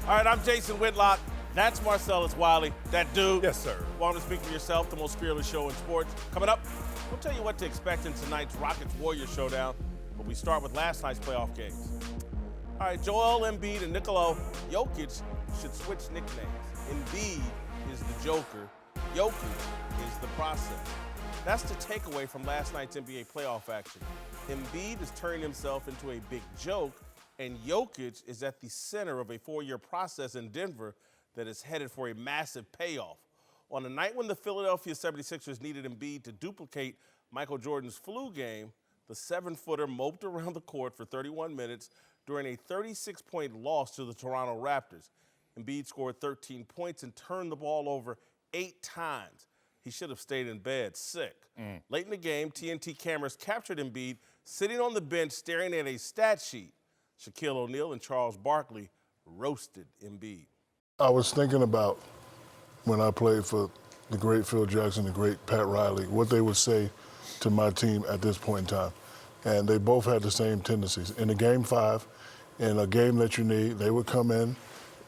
All right, I'm Jason Whitlock. That's Marcellus Wiley. That dude. Yes, sir. Want to speak for yourself, the most fearless show in sports. Coming up, we'll tell you what to expect in tonight's Rockets-Warriors showdown, but we start with last night's playoff games. All right, Joel Embiid and Nikola Jokic should switch nicknames. Embiid is the Joker. Jokic is the process. That's the takeaway from last night's NBA playoff action. Embiid is turning himself into a big joke, and Jokic is at the center of a 4-year process in Denver that is headed for a massive payoff. On a night when the Philadelphia 76ers needed Embiid to duplicate Michael Jordan's flu game, the 7-footer moped around the court for 31 minutes during a 36-point loss to the Toronto Raptors. Embiid scored 13 points and turned the ball over 8 times. He should have stayed in bed, sick. Late in the game, TNT cameras captured Embiid sitting on the bench staring at a stat sheet. Shaquille O'Neal and Charles Barkley roasted Embiid. I was thinking about when I played for the great Phil Jackson, the great Pat Riley, what they would say to my team at this point in time. And they both had the same tendencies. In a game 5, in a game that you need, they would come in.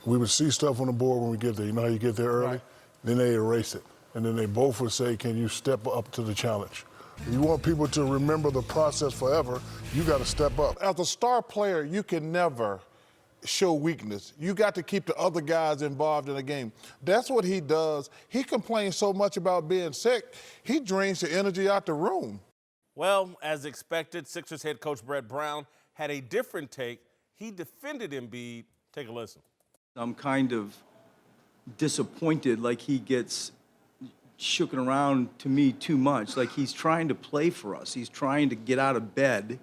We would see stuff on the board when we get there. You know how you get there early? Right. Then they erase it. And then they both would say, can you step up to the challenge? If you want people to remember the process forever, you got to step up. As a star player, you can never show weakness. You got to keep the other guys involved in the game. That's what he does. He complains so much about being sick, he drains the energy out the room. Well, as expected, Sixers head coach Brett Brown had a different take. He defended Embiid. Take a listen. I'm kind of disappointed, like he gets shooken around to me too much. Like he's trying to play for us. He's trying to get out of bed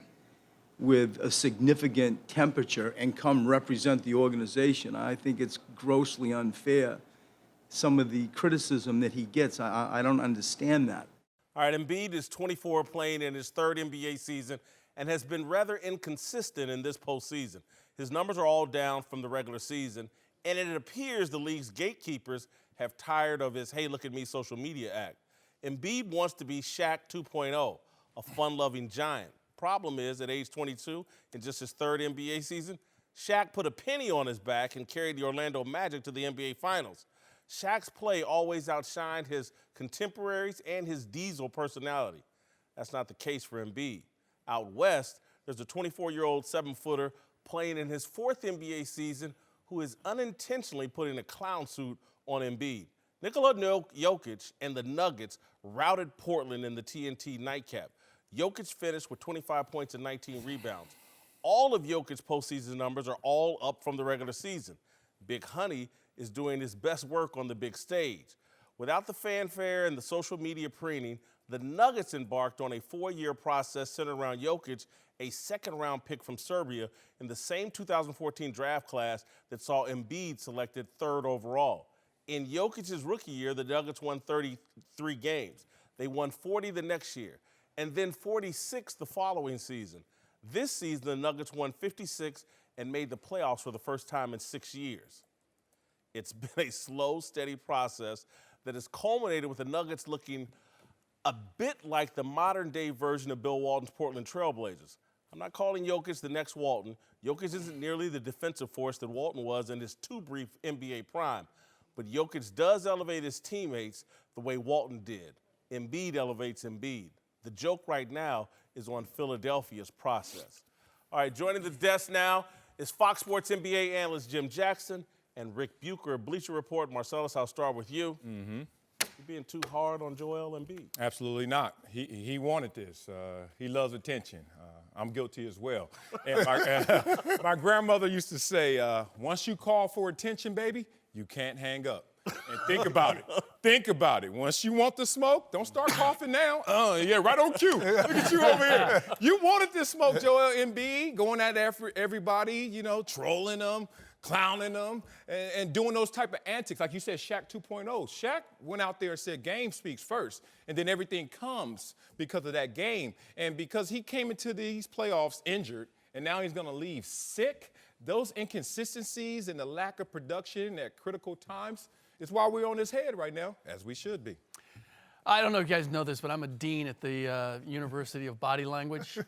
with a significant temperature and come represent the organization. I think it's grossly unfair. Some of the criticism that he gets, I don't understand that. All right, Embiid is 24, playing in his 3rd NBA season and has been rather inconsistent in this postseason. His numbers are all down from the regular season, and it appears the league's gatekeepers have tired of his hey, look at me social media act. Embiid wants to be Shaq 2.0, a fun-loving giant. Problem is, at age 22, in just his 3rd NBA season, Shaq put a penny on his back and carried the Orlando Magic to the NBA Finals. Shaq's play always outshined his contemporaries and his diesel personality. That's not the case for Embiid. Out west, there's a 24-year-old 7-footer playing in his 4th NBA season who is unintentionally putting a clown suit on Embiid. Nikola Jokic and the Nuggets routed Portland in the TNT nightcap. Jokic finished with 25 points and 19 rebounds. All of Jokic's postseason numbers are all up from the regular season. Big Honey is doing his best work on the big stage. Without the fanfare and the social media preening, the Nuggets embarked on a 4-year process centered around Jokic, a 2nd-round pick from Serbia in the same 2014 draft class that saw Embiid selected 3rd overall. In Jokic's rookie year, the Nuggets won 33 games. They won 40 the next year, and then 46 the following season. This season, the Nuggets won 56 and made the playoffs for the first time in 6 years. It's been a slow, steady process that has culminated with the Nuggets looking a bit like the modern-day version of Bill Walton's Portland Trailblazers. I'm not calling Jokic the next Walton. Jokic isn't nearly the defensive force that Walton was in his too brief NBA prime. But Jokic does elevate his teammates the way Walton did. Embiid elevates Embiid. The joke right now is on Philadelphia's process. All right, joining the desk now is Fox Sports NBA analyst Jim Jackson and Rick Bucher of Bleacher Report. Marcellus, I'll start with you. You're being too hard on Joel Embiid. Absolutely not. He wanted this. He loves attention. I'm guilty as well. And my grandmother used to say, once you call for attention, baby, you can't hang up. And think about it. Think about it. Once you want the smoke, don't start coughing now. Yeah, right on cue. Look at you over here. You wanted this smoke, Joel Embiid, going at everybody, you know, trolling them, clowning them, and doing those type of antics. Like you said, Shaq 2.0. Shaq went out there and said game speaks first, and then everything comes because of that game. And because he came into these playoffs injured, and now he's going to leave sick, those inconsistencies and the lack of production at critical times is why we're on his head right now, as we should be. I don't know if you guys know this, but I'm a dean at the University of Body Language.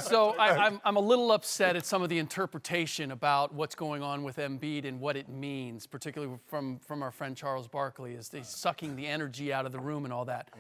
So I'm a little upset at some of the interpretation about what's going on with Embiid and what it means, particularly from our friend Charles Barkley, is he's sucking the energy out of the room and all that.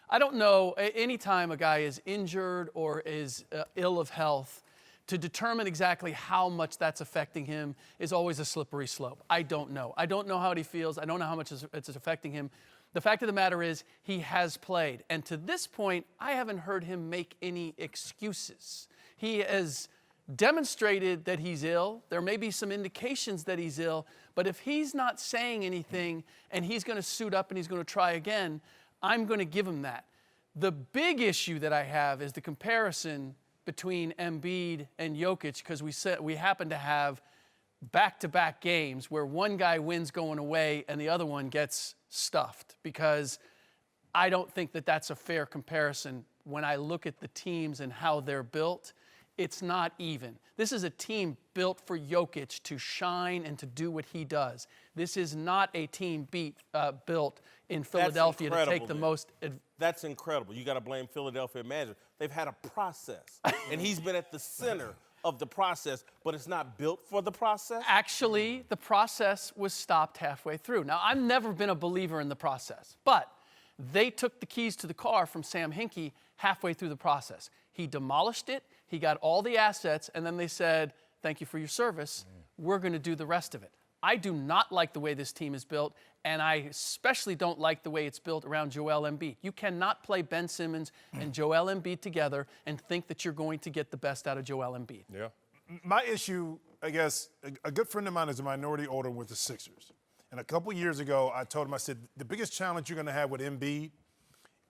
I don't know, anytime a guy is injured or is ill of health, to determine exactly how much that's affecting him is always a slippery slope. I don't know. I don't know how he feels. I don't know how much it's affecting him. The fact of the matter is he has played. And to this point, I haven't heard him make any excuses. He has demonstrated that he's ill. There may be some indications that he's ill. But if he's not saying anything and he's going to suit up and he's going to try again, I'm going to give him that. The big issue that I have is the comparison between Embiid and Jokic, because we happen to have back-to-back games where one guy wins going away and the other one gets stuffed, because I don't think that that's a fair comparison. When I look at the teams and how they're built, it's not even. This is a team built for Jokic to shine and to do what he does. This is not a team built in Philadelphia to take the most. That's incredible. You got to blame Philadelphia management. They've had a process, and he's been at the center of the process, but it's not built for the process? Actually, the process was stopped halfway through. Now, I've never been a believer in the process, but they took the keys to the car from Sam Hinkie halfway through the process. He demolished it, he got all the assets, and then they said, thank you for your service, we're going to do the rest of it. I do not like the way this team is built, and I especially don't like the way it's built around Joel Embiid. You cannot play Ben Simmons and Joel Embiid together and think that you're going to get the best out of Joel Embiid. Yeah. My issue, I guess, a good friend of mine is a minority owner with the Sixers. And a couple years ago, I told him, I said, the biggest challenge you're going to have with Embiid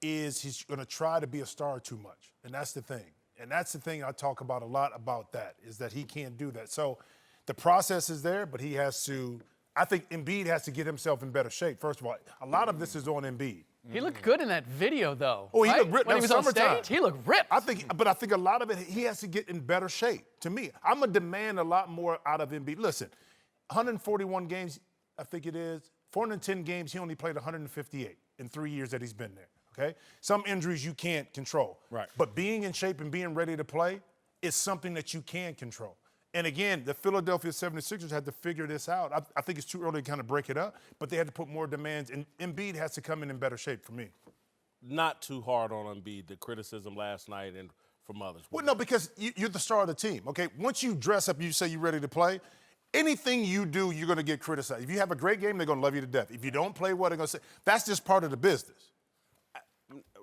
is he's going to try to be a star too much. And that's the thing. And that's the thing I talk about a lot about that, is that he can't do that. So the process is there, but he has to, I think Embiid has to get himself in better shape. First of all, a lot of this is on Embiid. He looked good in that video, though. Oh, he right? looked ripped. When he was on stage, he looked ripped. I think a lot of it, he has to get in better shape. To me, I'm going to demand a lot more out of Embiid. Listen, 141 games, I think it is, 410 games, he only played 158 in 3 years that he's been there, okay? Some injuries you can't control. Right. But being in shape and being ready to play is something that you can control. And again, the Philadelphia 76ers had to figure this out. I think it's too early to kind of break it up, but they had to put more demands, and Embiid has to come in better shape for me. Not too hard on Embiid, the criticism last night and from others. Well, no, because you're the star of the team, okay? Once you dress up, you say you're ready to play, anything you do, you're going to get criticized. If you have a great game, they're going to love you to death. If you don't play well, they're going to say, that's just part of the business.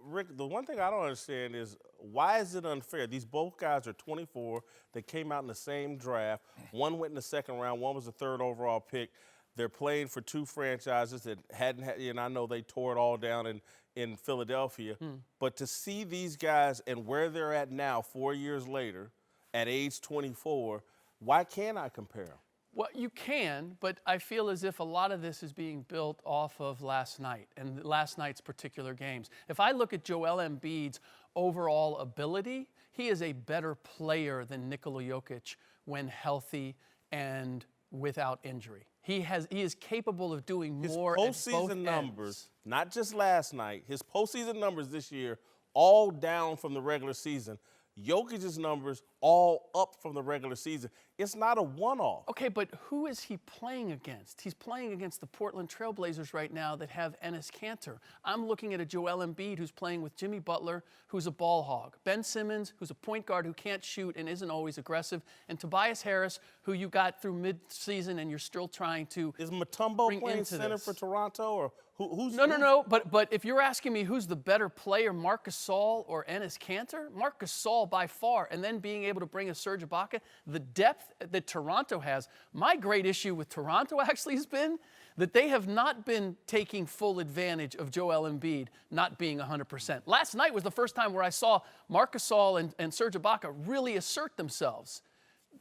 Rick, the one thing I don't understand is, why is it unfair? These both guys are 24. They came out in the same draft. One went in the second round. One was the third overall pick. They're playing for two franchises that hadn't had, and I know they tore it all down in Philadelphia. But to see these guys and where they're at now, 4 years later, at age 24, why can't I compare them? Well, you can, but I feel as if a lot of this is being built off of last night and last night's particular games. If I look at Joel Embiid's overall ability, he is a better player than Nikola Jokic when healthy and without injury. He is capable of doing more at both ends. His postseason numbers, not just last night, his postseason numbers this year, all down from the regular season. Jokic's numbers all up from the regular season. It's not a one-off. Okay, but who is he playing against? He's playing against the Portland Trailblazers right now that have Enes Kanter. I'm looking at a Joel Embiid who's playing with Jimmy Butler, who's a ball hog. Ben Simmons, who's a point guard who can't shoot and isn't always aggressive. And Tobias Harris, who you got through mid-season and you're still trying to Is Mutombo bring playing into center this. for Toronto, or who's? No. But if you're asking me who's the better player, Marc Gasol or Enes Kanter, Marc Gasol by far, and then being able to bring a Serge Ibaka, the depth that Toronto has. My great issue with Toronto actually has been that they have not been taking full advantage of Joel Embiid not being 100%. Last night was the first time where I saw Marc Gasol and Serge Ibaka really assert themselves.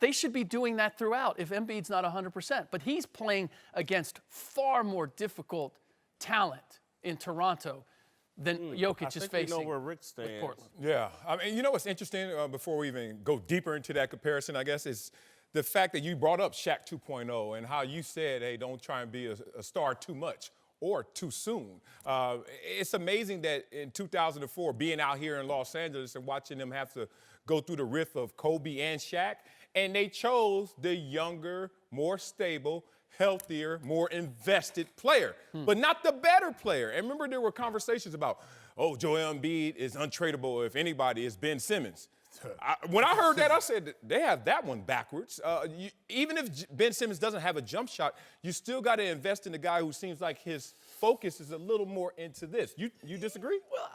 They should be doing that throughout if Embiid's not 100%. But he's playing against far more difficult talent in Toronto than Jokic is facing. We know where Rick stands. With Portland. Yeah, I mean, you know what's interesting, before we even go deeper into that comparison, I guess, is the fact that you brought up Shaq 2.0 and how you said, hey, don't try and be a star too much. or too soon. It's amazing that in 2004, being out here in Los Angeles and watching them have to go through the riff of Kobe and Shaq, and they chose the younger, more stable, healthier, more invested player, but not the better player. And remember, there were conversations about, oh, Joel Embiid is untradeable. If anybody, it's Ben Simmons. When I heard that, I said, they have that one backwards. Even if Ben Simmons doesn't have a jump shot, you still got to invest in the guy who seems like his focus is a little more into this. You disagree? Well,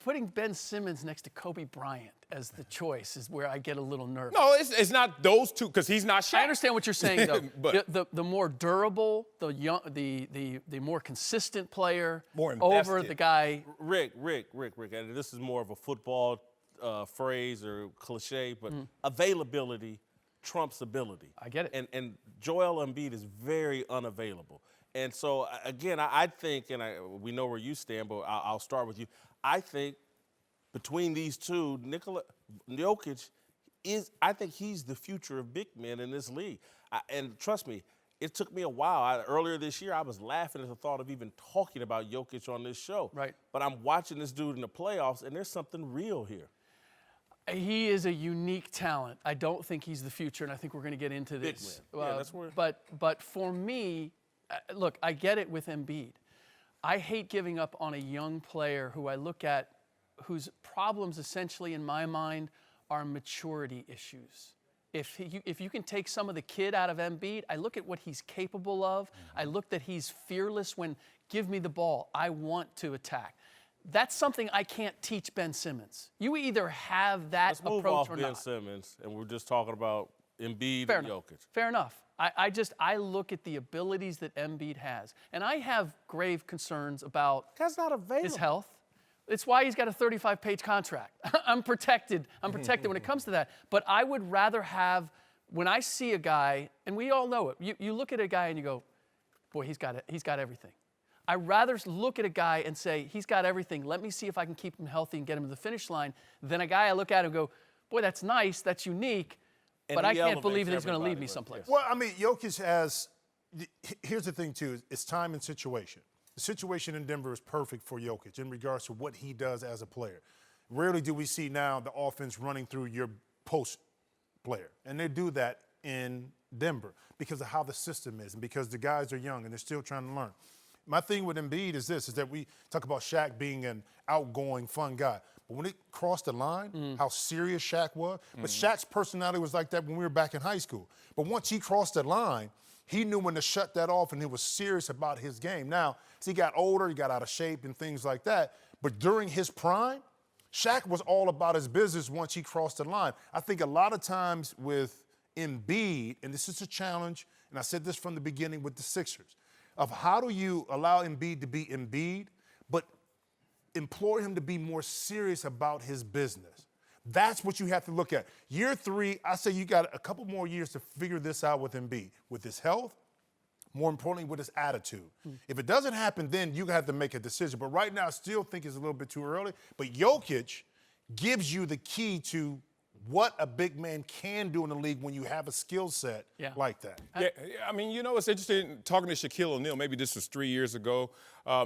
putting Ben Simmons next to Kobe Bryant as the choice is where I get a little nervous. No, it's not those two, because he's not Shaq. I understand what you're saying, though. But the more durable, the more consistent player More over invested. the guy. Rick, and this is more of a football phrase or cliche, but availability trumps ability. I get it. And Joel Embiid is very unavailable. And so, again, I think, and we know where you stand, but I'll start with you. I think between these two, Jokic I think he's the future of big men in this league. And trust me, it took me a while. Earlier this year, I was laughing at the thought of even talking about Jokic on this show. Right. But I'm watching this dude in the playoffs, and there's something real here. He is a unique talent. I don't think he's the future, and I think we're going to get into this. Big man. Yeah, that's where. But for me, look, I get it with Embiid. I hate giving up on a young player who I look at, whose problems essentially in my mind are maturity issues. If you can take some of the kid out of Embiid, I look at what he's capable of. I look that he's fearless when, give me the ball, I want to attack. That's something I can't teach Ben Simmons. You either have that Let's move approach off or Ben not. Simmons, and we're just talking about Embiid Fair and enough. Jokic. Fair enough. I look at the abilities that Embiid has, and I have grave concerns about Guy's not available. his health. It's why he's got a 35-page contract. I'm protected. I'm protected when it comes to that. But I would rather have, when I see a guy, and we all know it, you look at a guy and you go, boy, he's got everything. I'd rather look at a guy and say, he's got everything. Let me see if I can keep him healthy and get him to the finish line, than a guy I look at and go, boy, that's nice, that's unique, but I can't believe that he's going to leave me someplace. Well, I mean, Jokic has – here's the thing, too. It's time and situation. The situation in Denver is perfect for Jokic in regards to what he does as a player. Rarely do we see now the offense running through your post player. And they do that in Denver because of how the system is and because the guys are young and they're still trying to learn. My thing with Embiid is this, is that we talk about Shaq being an outgoing, fun guy. But when it crossed the line, how serious Shaq was. But Shaq's personality was like that when we were back in high school. But once he crossed the line, he knew when to shut that off, and he was serious about his game. Now, as he got older, he got out of shape and things like that. But during his prime, Shaq was all about his business once he crossed the line. I think a lot of times with Embiid, and this is a challenge, and I said this from the beginning with the Sixers, of how do you allow Embiid to be Embiid, but implore him to be more serious about his business. That's what you have to look at. Year 3, I say you got a couple more years to figure this out with Embiid, with his health, more importantly, with his attitude. If it doesn't happen, then you have to make a decision. But right now, I still think it's a little bit too early. But Jokic gives you the key to what a big man can do in the league when you have a skill set like that. Yeah, I mean, you know, it's interesting talking to Shaquille O'Neal. Maybe this was 3 years ago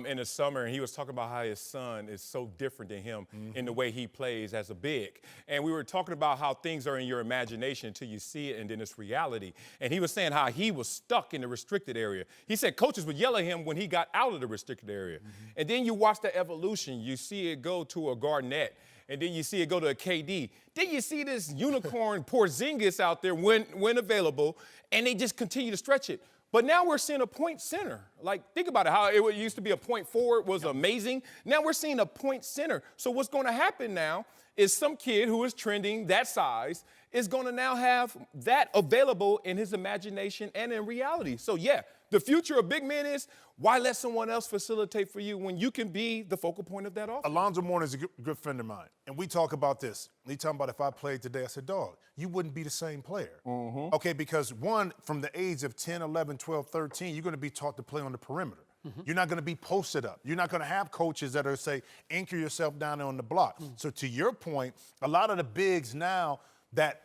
in the summer, and he was talking about how his son is so different than him in the way he plays as a big. And we were talking about how things are in your imagination until you see it, and then it's reality. And he was saying how he was stuck in the restricted area. He said coaches would yell at him when he got out of the restricted area. And then you watch the evolution. You see it go to a Garnett. And then you see it go to a KD. Then you see this unicorn Porzingis out there when available, and they just continue to stretch it. But now we're seeing a point center. Like, think about it, how it used to be a point forward was amazing. Now we're seeing a point center. So what's going to happen now is some kid who is trending that size is going to now have that available in his imagination and in reality. So, yeah, the future of big men is, why let someone else facilitate for you when you can be the focal point of that offense? Alonzo Mourning is a good friend of mine, and we talk about this. He talking about if I played today, I said, dog, you wouldn't be the same player. Okay, because one, from the age of 10, 11, 12, 13, you're going to be taught to play on the perimeter. You're not going to be posted up. You're not going to have coaches that are say, anchor yourself down there on the block. So to your point, a lot of the bigs now that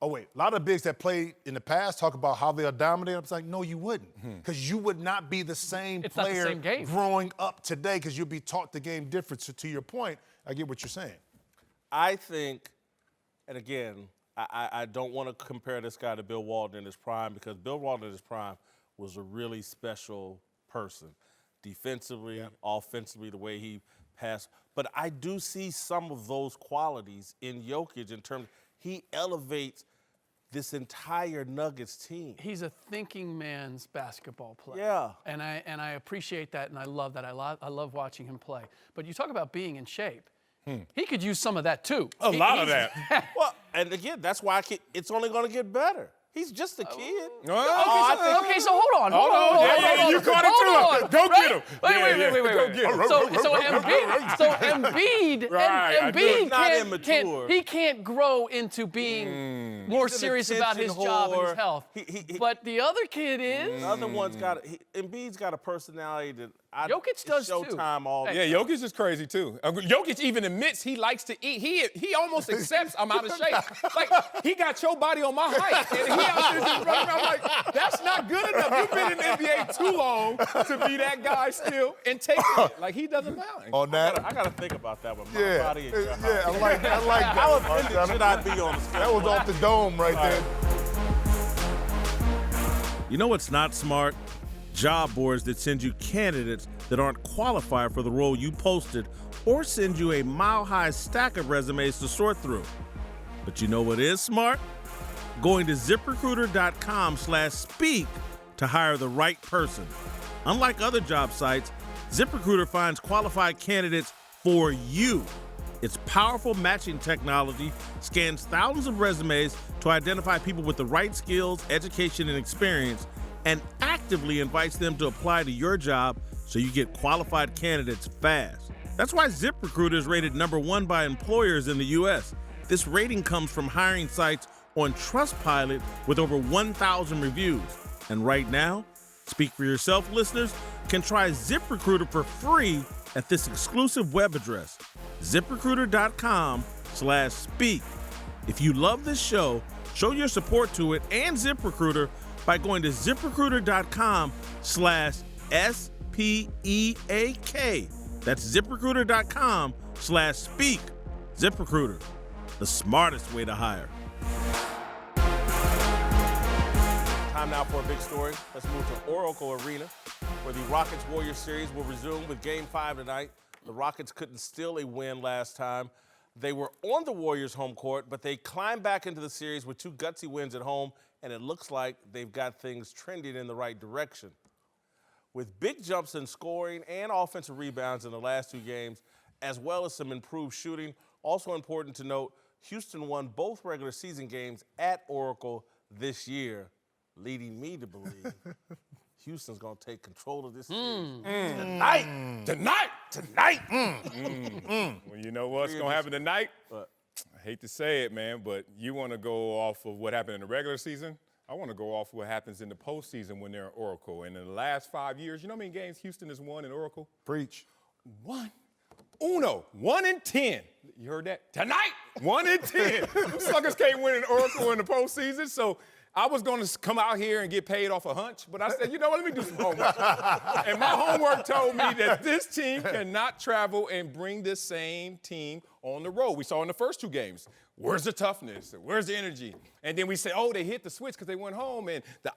oh, wait, a lot of bigs that played in the past talk about how they'll dominate. I was like, no, you wouldn't. Because you would not be the same It's not the player same game. growing up today because you'll be taught the game different. So to your point, I get what you're saying. I think, and again, I don't want to compare this guy to Bill Walton in his prime because Bill Walton in his prime was a really special person. Defensively, offensively, the way he passed. But I do see some of those qualities in Jokic in terms he elevates this entire Nuggets team. He's a thinking man's basketball player. Yeah. And I appreciate that, and I love that. I love watching him play. But you talk about being in shape. He could use some of that, too. A lot of that. Well, and again, that's why it's only going to get better. He's just a kid. Okay, so hold on. You caught it too. Go get him. Wait. So Embiid can't grow into being more serious about his job and his health. But the other kid is. The other one's Embiid's got a personality that Jokic does too. Showtime all the Yeah, Jokic is crazy too. Jokic even admits he likes to eat. He almost accepts I'm out of shape. Like, he got your body on my height. And he out there just running around like, that's not good enough. You've been in the NBA too long to be that guy still and take it. Like, he doesn't mind. On that, I got to think about that with my body and your height. I like that. How offended should I be on the scale? That was off the dome right there. You know what's not smart? Job boards that send you candidates that aren't qualified for the role you posted or send you a mile-high stack of resumes to sort through. But you know what is smart? Going to ZipRecruiter.com/speak to hire the right person. Unlike other job sites, ZipRecruiter finds qualified candidates for you. Its powerful matching technology scans thousands of resumes to identify people with the right skills, education, and experience, and actively invites them to apply to your job so you get qualified candidates fast. That's why ZipRecruiter is rated #1 by employers in the U.S. This rating comes from hiring sites on Trustpilot with over 1,000 reviews. And right now, Speak for Yourself listeners can try ZipRecruiter for free at this exclusive web address, ZipRecruiter.com/speak. If you love this show, show your support to it and ZipRecruiter by going to ZipRecruiter.com/SPEAK. That's ZipRecruiter.com/speak. ZipRecruiter, the smartest way to hire. Time now for a big story. Let's move to Oracle Arena, where the Rockets-Warriors series will resume with Game 5 tonight. The Rockets couldn't steal a win last time. They were on the Warriors' home court, but they climbed back into the series with 2 gutsy wins at home, and it looks like they've got things trending in the right direction. With big jumps in scoring and offensive rebounds in the last 2 games, as well as some improved shooting, also important to note, Houston won both regular season games at Oracle this year, leading me to believe Houston's going to take control of this series tonight. Well, you know what's going to happen tonight? I hate to say it, man, but you want to go off of what happened in the regular season? I want to go off what happens in the postseason when they're at Oracle. And in the last 5 years, you know how many games Houston has won in Oracle? Preach. 1 in 10. You heard that? Tonight, 1 in 10. Suckers can't win in Oracle in the postseason, so I was going to come out here and get paid off a hunch, but I said, you know what, let me do some homework. And my homework told me that this team cannot travel and bring this same team on the road. We saw in the first 2 games, where's the toughness? Where's the energy? And then we say, oh, they hit the switch because they went home, and the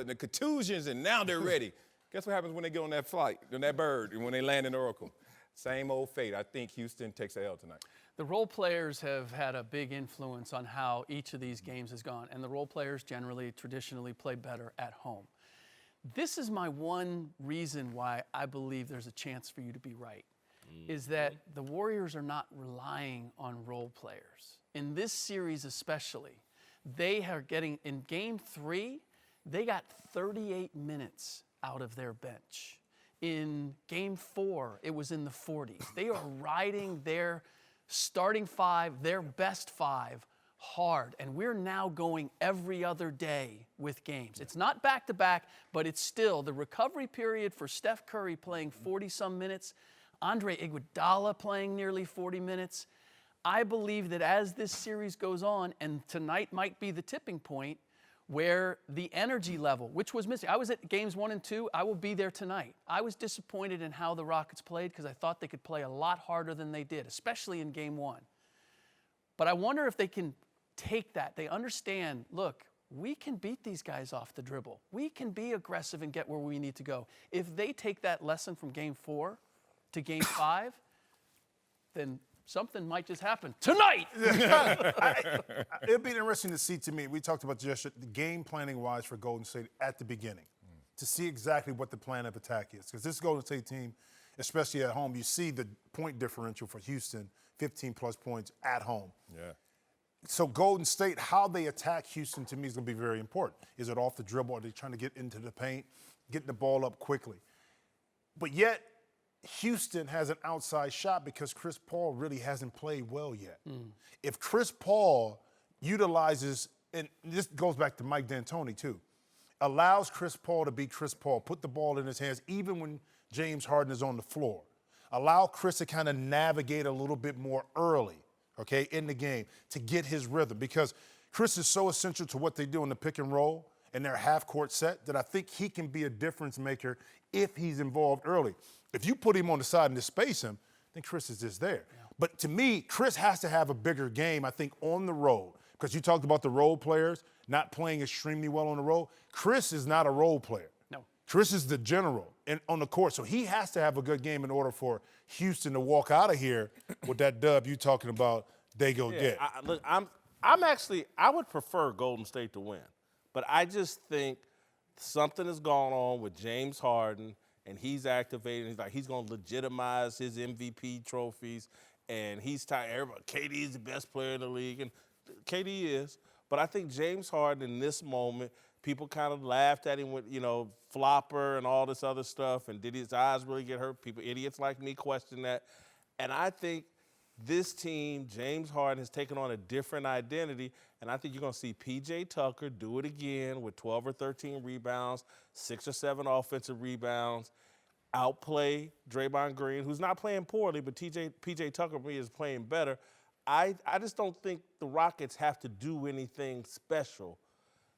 the contusions, and now they're ready. Guess what happens when they get on that flight, on that bird, and when they land in Oracle? Same old fate. I think Houston takes a L tonight. The role players have had a big influence on how each of these games has gone, and the role players traditionally play better at home. This is my one reason why I believe there's a chance for you to be right, is that the Warriors are not relying on role players. In this series especially, they are getting, in Game 3, they got 38 minutes out of their bench. In Game 4, it was in the 40s. They are riding their starting 5, their best 5, hard. And we're now going every other day with games. It's not back-to-back, but it's still the recovery period for Steph Curry playing 40-some minutes, Andre Iguodala playing nearly 40 minutes. I believe that as this series goes on, and tonight might be the tipping point, where the energy level, which was missing. I was at games 1 and 2. I will be there tonight. I was disappointed in how the Rockets played because I thought they could play a lot harder than they did, especially in game 1. But I wonder if they can take that. They understand, look, we can beat these guys off the dribble. We can be aggressive and get where we need to go. If they take that lesson from game 4 to game 5, then something might just happen tonight. It'd be interesting to see, to me, we talked about just the game planning-wise for Golden State at the beginning, to see exactly what the plan of attack is. Because this Golden State team, especially at home, you see the point differential for Houston, 15-plus points at home. Yeah. So Golden State, how they attack Houston, to me, is going to be very important. Is it off the dribble? Are they trying to get into the paint, getting the ball up quickly? But yet, Houston has an outside shot because Chris Paul really hasn't played well yet. If Chris Paul utilizes, and this goes back to Mike D'Antoni too, allows Chris Paul to be Chris Paul, put the ball in his hands even when James Harden is on the floor. Allow Chris to kind of navigate a little bit more early, okay, in the game to get his rhythm, because Chris is so essential to what they do in the pick and roll and their half-court set that I think he can be a difference maker if he's involved early. If you put him on the side and just space him, then Chris is just there. Yeah. But to me, Chris has to have a bigger game, I think, on the road. Because you talked about the role players not playing extremely well on the road. Chris is not a role player. No. Chris is the general on the court. So he has to have a good game in order for Houston to walk out of here with that dub you talking about they go get. Look, I would prefer Golden State to win. But I just think something has gone on with James Harden, and he's activated. He's going to legitimize his MVP trophies, and he's tired. Everybody, KD is the best player in the league, and KD is. But I think James Harden in this moment, people kind of laughed at him with, flopper and all this other stuff, and did his eyes really get hurt? People, idiots like me, question that. And I think this team, James Harden, has taken on a different identity, and I think you're going to see P.J. Tucker do it again with 12 or 13 rebounds, 6 or 7 offensive rebounds, outplay Draymond Green, who's not playing poorly, but P.J. Tucker for me is playing better. I just don't think the Rockets have to do anything special.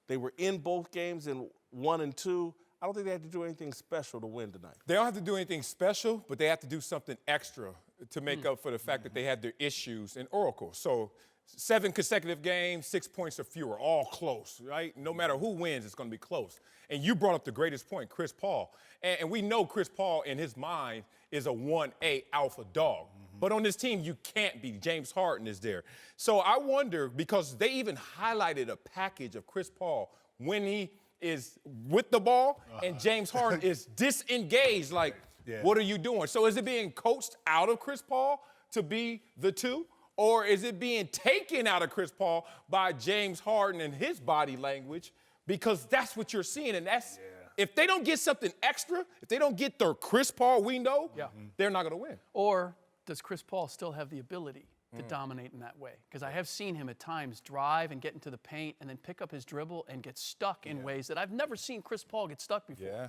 They were in both games in 1 and 2. I don't think they have to do anything special to win tonight. They don't have to do anything special, but they have to do something extra to make up for the fact that they had their issues in Oracle. So 7 consecutive games, 6 points or fewer, all close, right? No matter who wins, it's going to be close. And you brought up the greatest point, Chris Paul. And we know Chris Paul, in his mind, is a 1A alpha dog. But on this team, you can't be. James Harden is there. So I wonder, because they even highlighted a package of Chris Paul when he is with the ball and James Harden is disengaged. Like, what are you doing? So is it being coached out of Chris Paul to be the 2? Or is it being taken out of Chris Paul by James Harden and his body language? Because that's what you're seeing. And that's if they don't get something extra, if they don't get their Chris Paul we know, they're not going to win. Or does Chris Paul still have the ability to dominate in that way? Because I have seen him at times drive and get into the paint and then pick up his dribble and get stuck in ways that I've never seen Chris Paul get stuck before. Yeah.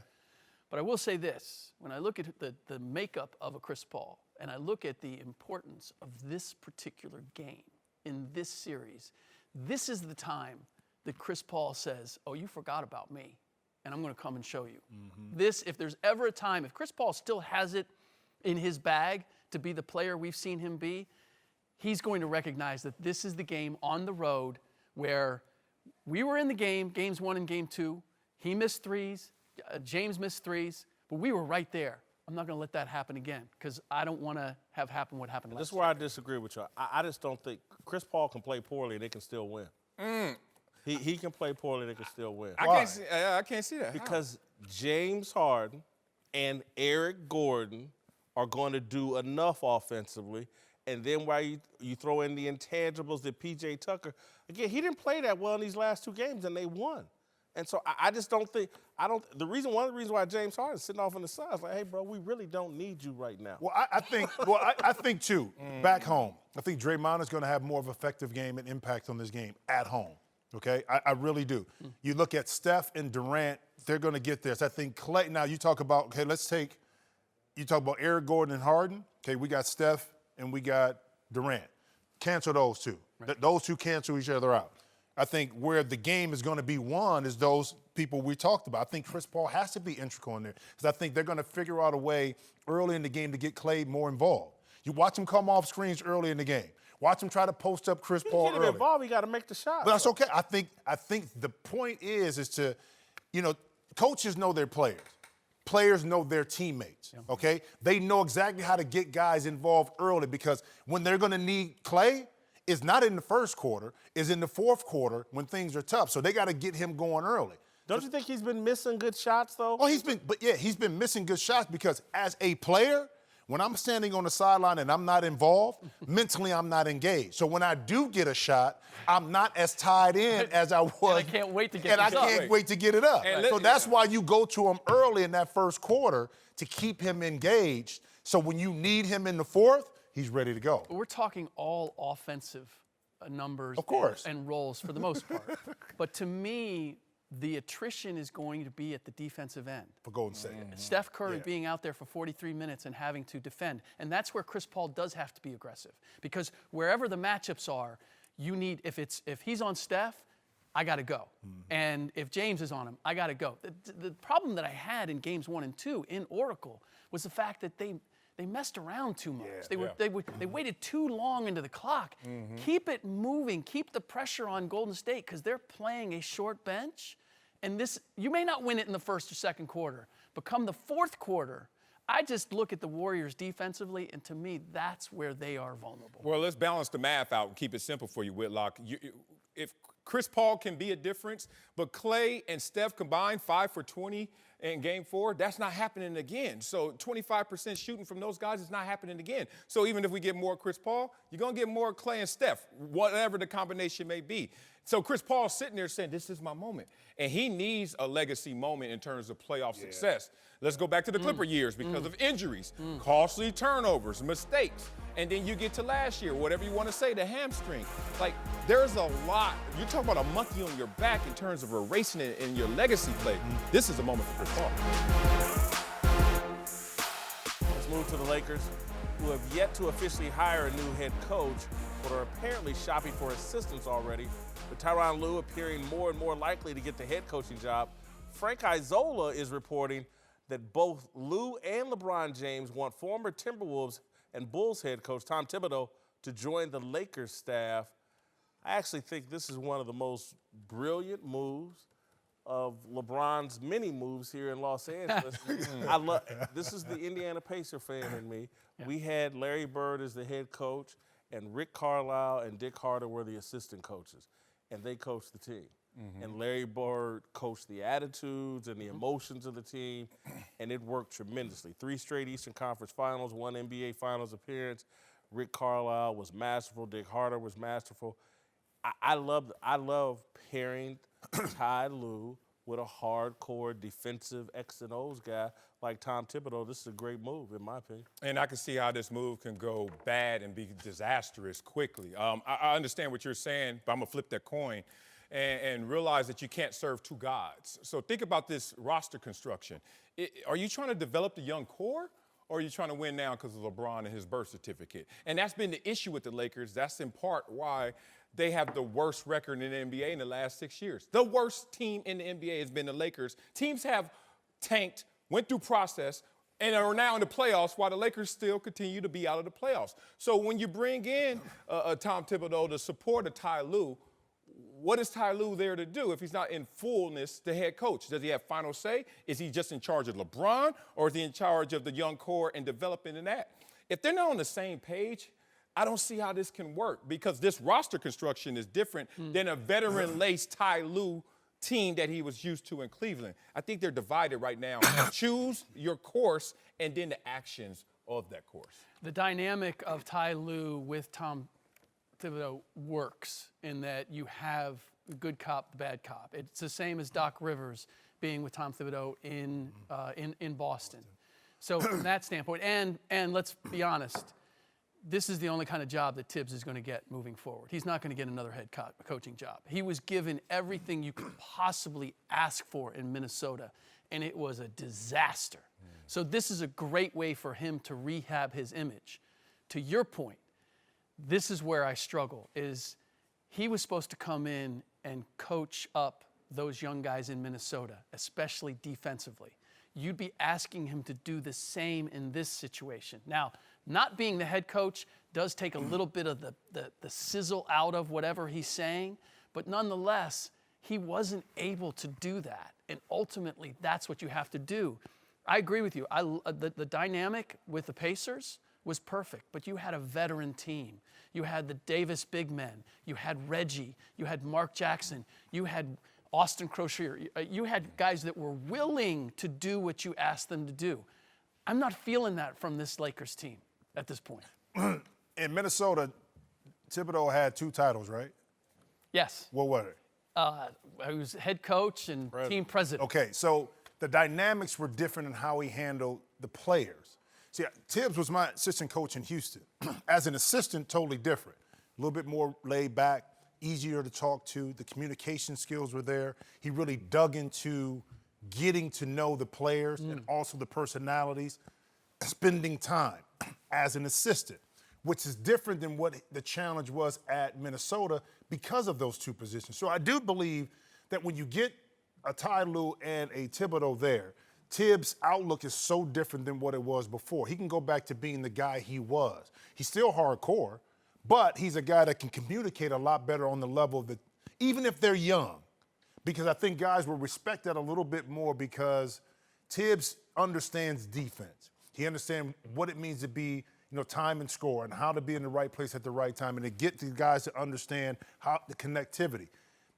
But I will say this, when I look at the makeup of a Chris Paul and I look at the importance of this particular game in this series, this is the time that Chris Paul says, oh, you forgot about me, and I'm going to come and show you. This, if there's ever a time, if Chris Paul still has it in his bag to be the player we've seen him be, he's going to recognize that this is the game on the road where we were in the game, games 1 and game 2. He missed threes, James missed threes, but we were right there. I'm not going to let that happen again because I don't want to have happen what happened last This is where I disagree with you. I just don't think Chris Paul can play poorly and they can still win. He can play poorly and they can still win. I can't see that. Because James Harden and Eric Gordon are going to do enough offensively. And then while you throw in the intangibles that P.J. Tucker, again, he didn't play that well in these last 2 games, and they won. And so I just don't think one of the reasons why James Harden is sitting off on the side is like, hey, bro, we really don't need you right now. Well, I think too, back home, I think Draymond is going to have more of an effective game and impact on this game at home. Okay, I really do. You look at Steph and Durant, they're going to get this. I think Clay. Now you talk about you talk about Eric Gordon and Harden. Okay, we got Steph and we got Durant. cancel those two. Those two cancel each other out. I think where the game is going to be won is those people we talked about. I think Chris Paul has to be integral in there because I think they're going to figure out a way early in the game to get Klay more involved. You watch him come off screens early in the game. Watch him try to post up Chris Paul Get him early. involved, he got to make the shot. But that's okay. I think the point is to, coaches know their players. Players know their teammates, okay? They know exactly how to get guys involved early because when they're going to need Klay, it's not in the first quarter, it's in the fourth quarter when things are tough. So they got to get him going early. Don't you think he's been missing good shots, though? Oh, he's been missing good shots because as a player, when I'm standing on the sideline and I'm not involved, mentally I'm not engaged. So when I do get a shot, I'm not as tied in as I was. And I can't wait to get And I can't wait to get it up. So that's why you go to him early in that first quarter to keep him engaged. So when you need him in the fourth, he's ready to go. We're talking all offensive numbers Of course. and roles for the most part. But to me, the attrition is going to be at the defensive end. For Golden State. Steph Curry being out there for 43 minutes and having to defend. And that's where Chris Paul does have to be aggressive. Because wherever the matchups are, you need, if he's on Steph, I got to go. And if James is on him, I got to go. The problem that I had in games 1 and 2 in Oracle was the fact that they messed around too much. They waited too long into the clock. Keep it moving. Keep the pressure on Golden State because they're playing a short bench. And you may not win it in the first or second quarter, but come the fourth quarter, I just look at the Warriors defensively, and to me, that's where they are vulnerable. Well, let's balance the math out and keep it simple for you, Whitlock. If Chris Paul can be a difference, but Klay and Steph combined 5 for 20 in Game 4, that's not happening again. So 25% shooting from those guys is not happening again. So even if we get more Chris Paul, you're going to get more Klay and Steph, whatever the combination may be. So Chris Paul's sitting there saying, this is my moment. And he needs a legacy moment in terms of playoff success. Let's go back to the Clipper years because of injuries, costly turnovers, mistakes. And then you get to last year, whatever you want to say, the hamstring. Like, there's a lot. You're talking about a monkey on your back in terms of erasing it in your legacy play. This is a moment for Chris Paul. Let's move to the Lakers, who have yet to officially hire a new head coach, but are apparently shopping for assistants already, with Tyronn Lue appearing more and more likely to get the head coaching job. Frank Isola is reporting that both Lue and LeBron James want former Timberwolves and Bulls head coach Tom Thibodeau to join the Lakers staff. I actually think this is one of the most brilliant moves of LeBron's many moves here in Los Angeles. This is the Indiana Pacer fan in me. Yeah. We had Larry Bird as the head coach, and Rick Carlisle and Dick Harter were the assistant coaches, and they coached the team. And Larry Bird coached the attitudes and the emotions of the team, and it worked tremendously. 3 straight Eastern Conference Finals, 1 NBA Finals appearance. Rick Carlisle was masterful. Dick Harter was masterful. I love pairing Ty Lue with a hardcore defensive X and O's guy like Tom Thibodeau. This is a great move, in my opinion. And I can see how this move can go bad and be disastrous quickly. I understand what you're saying, but I'm going to flip that coin and realize that you can't serve 2 gods. So think about this roster construction. Are you trying to develop the young core, or are you trying to win now because of LeBron and his birth certificate? And that's been the issue with the Lakers. That's in part why they have the worst record in the NBA in the last 6 years. The worst team in the NBA has been the Lakers. Teams have tanked, went through process, and are now in the playoffs while the Lakers still continue to be out of the playoffs. So when you bring in Tom Thibodeau to support a Ty Lue, what is Ty Lue there to do if he's not in fullness the head coach? Does he have final say? Is he just in charge of LeBron, or is he in charge of the young core and developing in that? If they're not on the same page, I don't see how this can work because this roster construction is different than a veteran-laced Ty Lue team that he was used to in Cleveland. I think they're divided right now. Choose your course and then the actions of that course. The dynamic of Ty Lue with Tom Thibodeau works in that you have good cop, bad cop. It's the same as Doc Rivers being with Tom Thibodeau in Boston. So from that standpoint, and let's be honest, this is the only kind of job that Tibbs is going to get moving forward. He's not going to get another head coaching job. He was given everything you could possibly ask for in Minnesota, and it was a disaster. So this is a great way for him to rehab his image. To your point, this is where I struggle, is he was supposed to come in and coach up those young guys in Minnesota, especially defensively. You'd be asking him to do the same in this situation. Now, not being the head coach does take a little bit of the sizzle out of whatever he's saying, but nonetheless, he wasn't able to do that. And ultimately, that's what you have to do. I agree with you. The dynamic with the Pacers was perfect, but you had a veteran team. You had the Davis big men. You had Reggie. You had Mark Jackson. You had Austin Crocier. You had guys that were willing to do what you asked them to do. I'm not feeling that from this Lakers team at this point. In Minnesota, Thibodeau had 2 titles, right? Yes. What were they? He was head coach and team president. Okay, so the dynamics were different in how he handled the players. See, Tibbs was my assistant coach in Houston. As an assistant, totally different. A little bit more laid back, easier to talk to. The communication skills were there. He really dug into getting to know the players and also the personalities, spending time as an assistant, which is different than what the challenge was at Minnesota because of those 2 positions. So I do believe that when you get a Ty Lue and a Thibodeau there, Tibbs' outlook is so different than what it was before. He can go back to being the guy he was. He's still hardcore, but he's a guy that can communicate a lot better on the level of even if they're young, because I think guys will respect that a little bit more because Tibbs understands defense. He understands what it means to be, time and score and how to be in the right place at the right time and to get the guys to understand how the connectivity.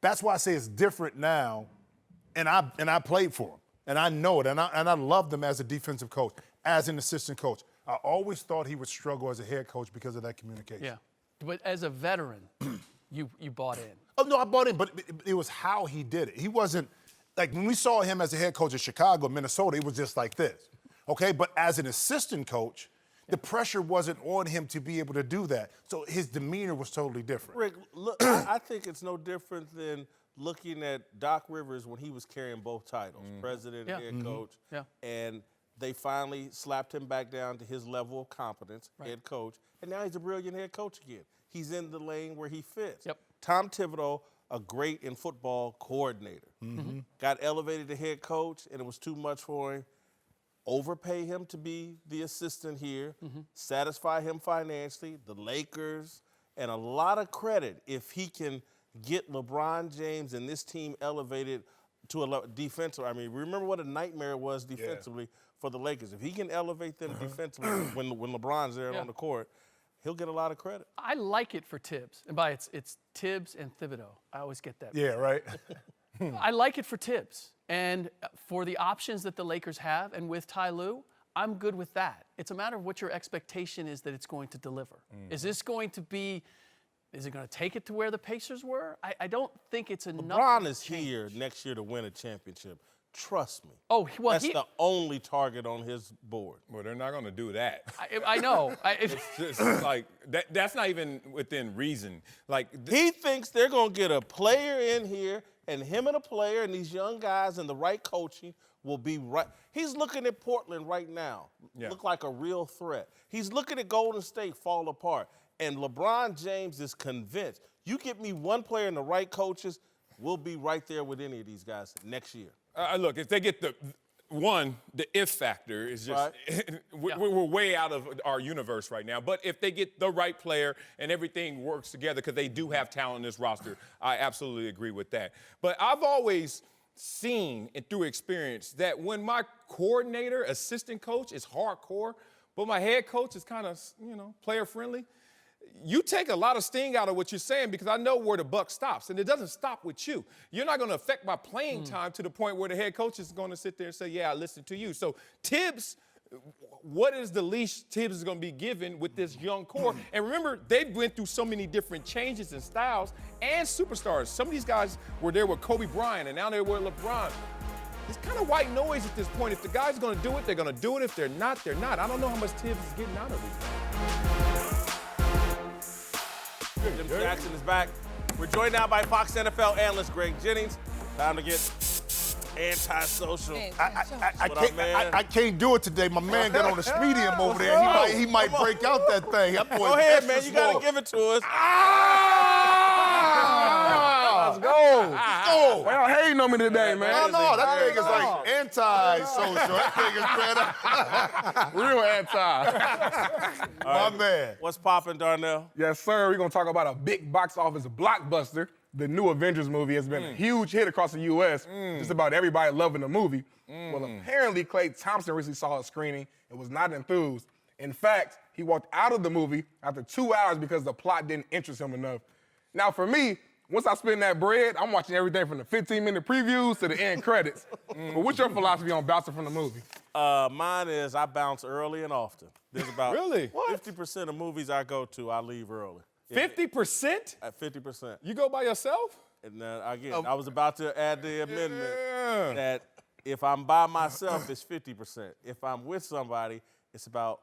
That's why I say it's different now, and I played for him. And I know it, and I loved him as a defensive coach, as an assistant coach. I always thought he would struggle as a head coach because of that communication. Yeah, but as a veteran, you bought in. Oh, no, I bought in, but it was how he did it. He wasn't, like when we saw him as a head coach in Chicago, Minnesota, it was just like this, okay? But as an assistant coach, the pressure wasn't on him to be able to do that. So his demeanor was totally different. Rick, look, I think it's no different than looking at Doc Rivers when he was carrying both titles, president and head coach, and they finally slapped him back down to his level of competence, head coach, and now he's a brilliant head coach again. He's in the lane where he fits. Yep. Tom Thibodeau, a great in football coordinator, got elevated to head coach, and it was too much for him. Overpay him to be the assistant here, satisfy him financially, the Lakers, and a lot of credit if he can get LeBron James and this team elevated to a defensive. I mean, remember what a nightmare it was defensively for the Lakers. If he can elevate them defensively when LeBron's there on the court, he'll get a lot of credit. I like it for Tibbs. And by it's Tibbs and Thibodeau. I always get that. Yeah, right. I like it for Tibbs. And for the options that the Lakers have, and with Ty Lue, I'm good with that. It's a matter of what your expectation is that it's going to deliver. Is this going to be... Is it going to take it to where the Pacers were? I don't think it's enough. LeBron is here next year to win a championship. Trust me. Oh, well, that's the only target on his board. Well, they're not going to do that. I know. It's just like that's not even within reason. Like he thinks they're going to get a player in here, and him and a player and these young guys and the right coaching will be right. He's looking at Portland right now, look like a real threat. He's looking at Golden State fall apart. And LeBron James is convinced, you get me one player and the right coaches, we'll be right there with any of these guys next year. Look, if they get the if factor is just, we're way out of our universe right now. But if they get the right player and everything works together, because they do have talent in this roster, I absolutely agree with that. But I've always seen and through experience that when my coordinator, assistant coach is hardcore, but my head coach is kind of, player friendly, you take a lot of sting out of what you're saying because I know where the buck stops, and it doesn't stop with you. You're not going to affect my playing time to the point where the head coach is going to sit there and say, yeah, I listen to you. So Tibbs, what is the leash Tibbs is going to be given with this young core? And remember, they've went through so many different changes and styles and superstars. Some of these guys were there with Kobe Bryant, and now they're with LeBron. It's kind of white noise at this point. If the guy's going to do it, they're going to do it. If they're not, they're not. I don't know how much Tibbs is getting out of these. Jim Jackson is back. We're joined now by Fox NFL analyst Greg Jennings. Time to get Antisocial. I can't do it today. My man got on the medium over there. He might break out that thing. That boy Go ahead, extra man. You got small. to give it to us. Let's go. Let's go. Well, hating on me today, man. No, that thing is like anti-social. That thing is Real anti. my man. What's poppin', Darnell? Yes, sir. We're going to talk about a big box office blockbuster. The new Avengers movie has been a huge hit across the U.S. Just about everybody loving the movie. Well, apparently, Klay Thompson recently saw a screening and was not enthused. In fact, he walked out of the movie after 2 hours because the plot didn't interest him enough. Now, for me, once I spend that bread, I'm watching everything from the 15-minute previews to the end credits. But what's your philosophy on bouncing from the movie? Mine is I bounce early and often. There's about Really? 50% of movies I go to, I leave early. 50%? At 50%. You go by yourself? And then again, I was about to add the amendment that if I'm by myself, it's 50%. If I'm with somebody, it's about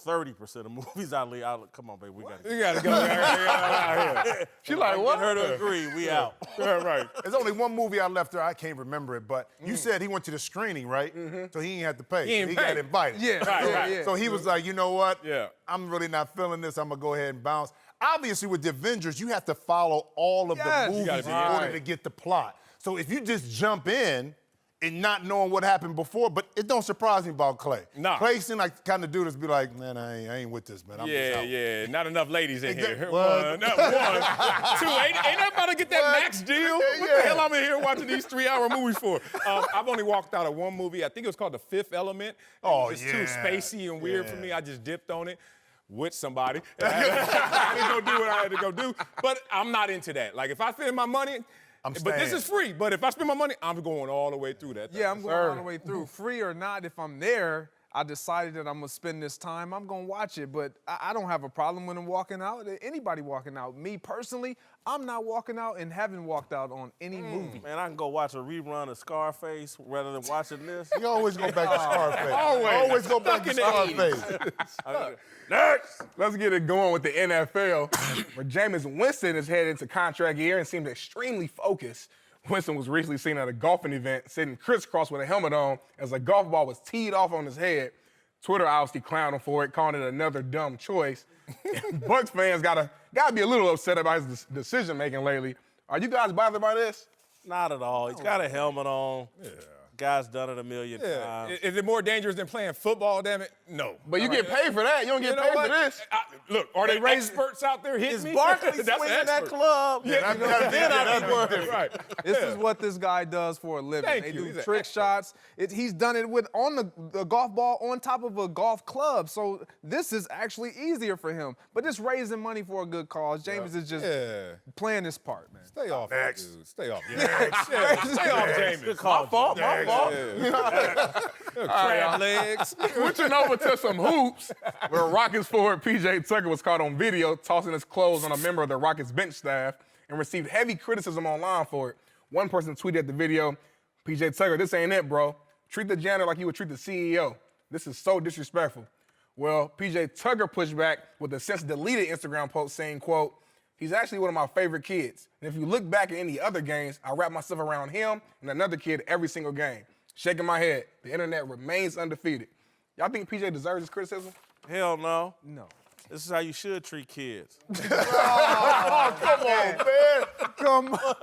30% of movies I leave. Come on, baby, we got to You gotta go out here. She like, what? get her to agree. We out. Right. There's only one movie I left there. I can't remember it, but you said he went to the screening, right? So he ain't had to pay. He ain't got pay. invited. Yeah, Right. So he was like, you know what? Yeah. I'm really not feeling this. I'm going to go ahead and bounce. Obviously, with the Avengers, you have to follow all of the Yes. You movies gotta in be order in. to get the plot. So if you just jump in and not knowing what happened before, but it don't surprise me about Klay. Nah. Klay seemed like the kind of dude that's be like, man, I ain't with this, man. I'm just out. Yeah. Not enough ladies in here. What? One. Two. Ain't that about to get that max deal? What the hell I'm in here watching these 3-hour movies for? I've only walked out of one movie. I think it was called The Fifth Element. Oh, It's yeah. too spacey and weird for me. I just dipped on it with somebody. I had to go do what I had to go do. But I'm not into that. Like, if I spend my money, but this staying. is free. But if I spend my money, I'm going all the way through that thing. Yeah, I'm going all the way through. Free or not, if I'm there, I decided that I'm going to spend this time, I'm going to watch it. But I don't have a problem when I'm walking out. Anybody walking out. Me personally, I'm not walking out and haven't walked out on any movie. Man, I can go watch a rerun of Scarface rather than watching this. You always go back to Scarface. Always. go back to Stuck in the Scarface. Next. Let's get it going with the NFL, where Jameis Winston is headed into contract year and seems extremely focused. Winston was recently seen at a golfing event sitting crisscross with a helmet on as a golf ball was teed off on his head. Twitter obviously clowned him for it, calling it another dumb choice. Bucs fans gotta be a little upset about his decision making lately. Are you guys bothered by this? Not at all. He's got a helmet on. Yeah. Guy's done it a million times. Is it more dangerous than playing football, damn it? No. But you get paid for that. You don't get You know paid what? for this. Look, are they experts out there hitting Is me? Barkley That's an swinging that expert. club? Yeah, Then I'd be worried. Right. This is what this guy does for a living. Thank they you. do He's an trick expert. shots. He's done it on the golf ball on top of a golf club. So this is actually easier for him. But just raising money for a good cause. James is just playing his part, man. Stay off that dude. Stay off. Stay off, Jameis. Good call. My fault. Crab legs. Switching over to some hoops, where Rockets forward P.J. Tucker was caught on video tossing his clothes on a member of the Rockets bench staff and received heavy criticism online for it. One person tweeted at the video, P.J. Tucker, this ain't it, bro. Treat the janitor like you would treat the CEO. This is so disrespectful. Well, P.J. Tucker pushed back with a since deleted Instagram post saying, quote, he's actually one of my favorite kids. And if you look back at any other games, I wrap myself around him and another kid every single game. Shaking my head. The internet remains undefeated. Y'all think PJ deserves this criticism? Hell no. No. This is how you should treat kids. Oh, come on, man. Come on.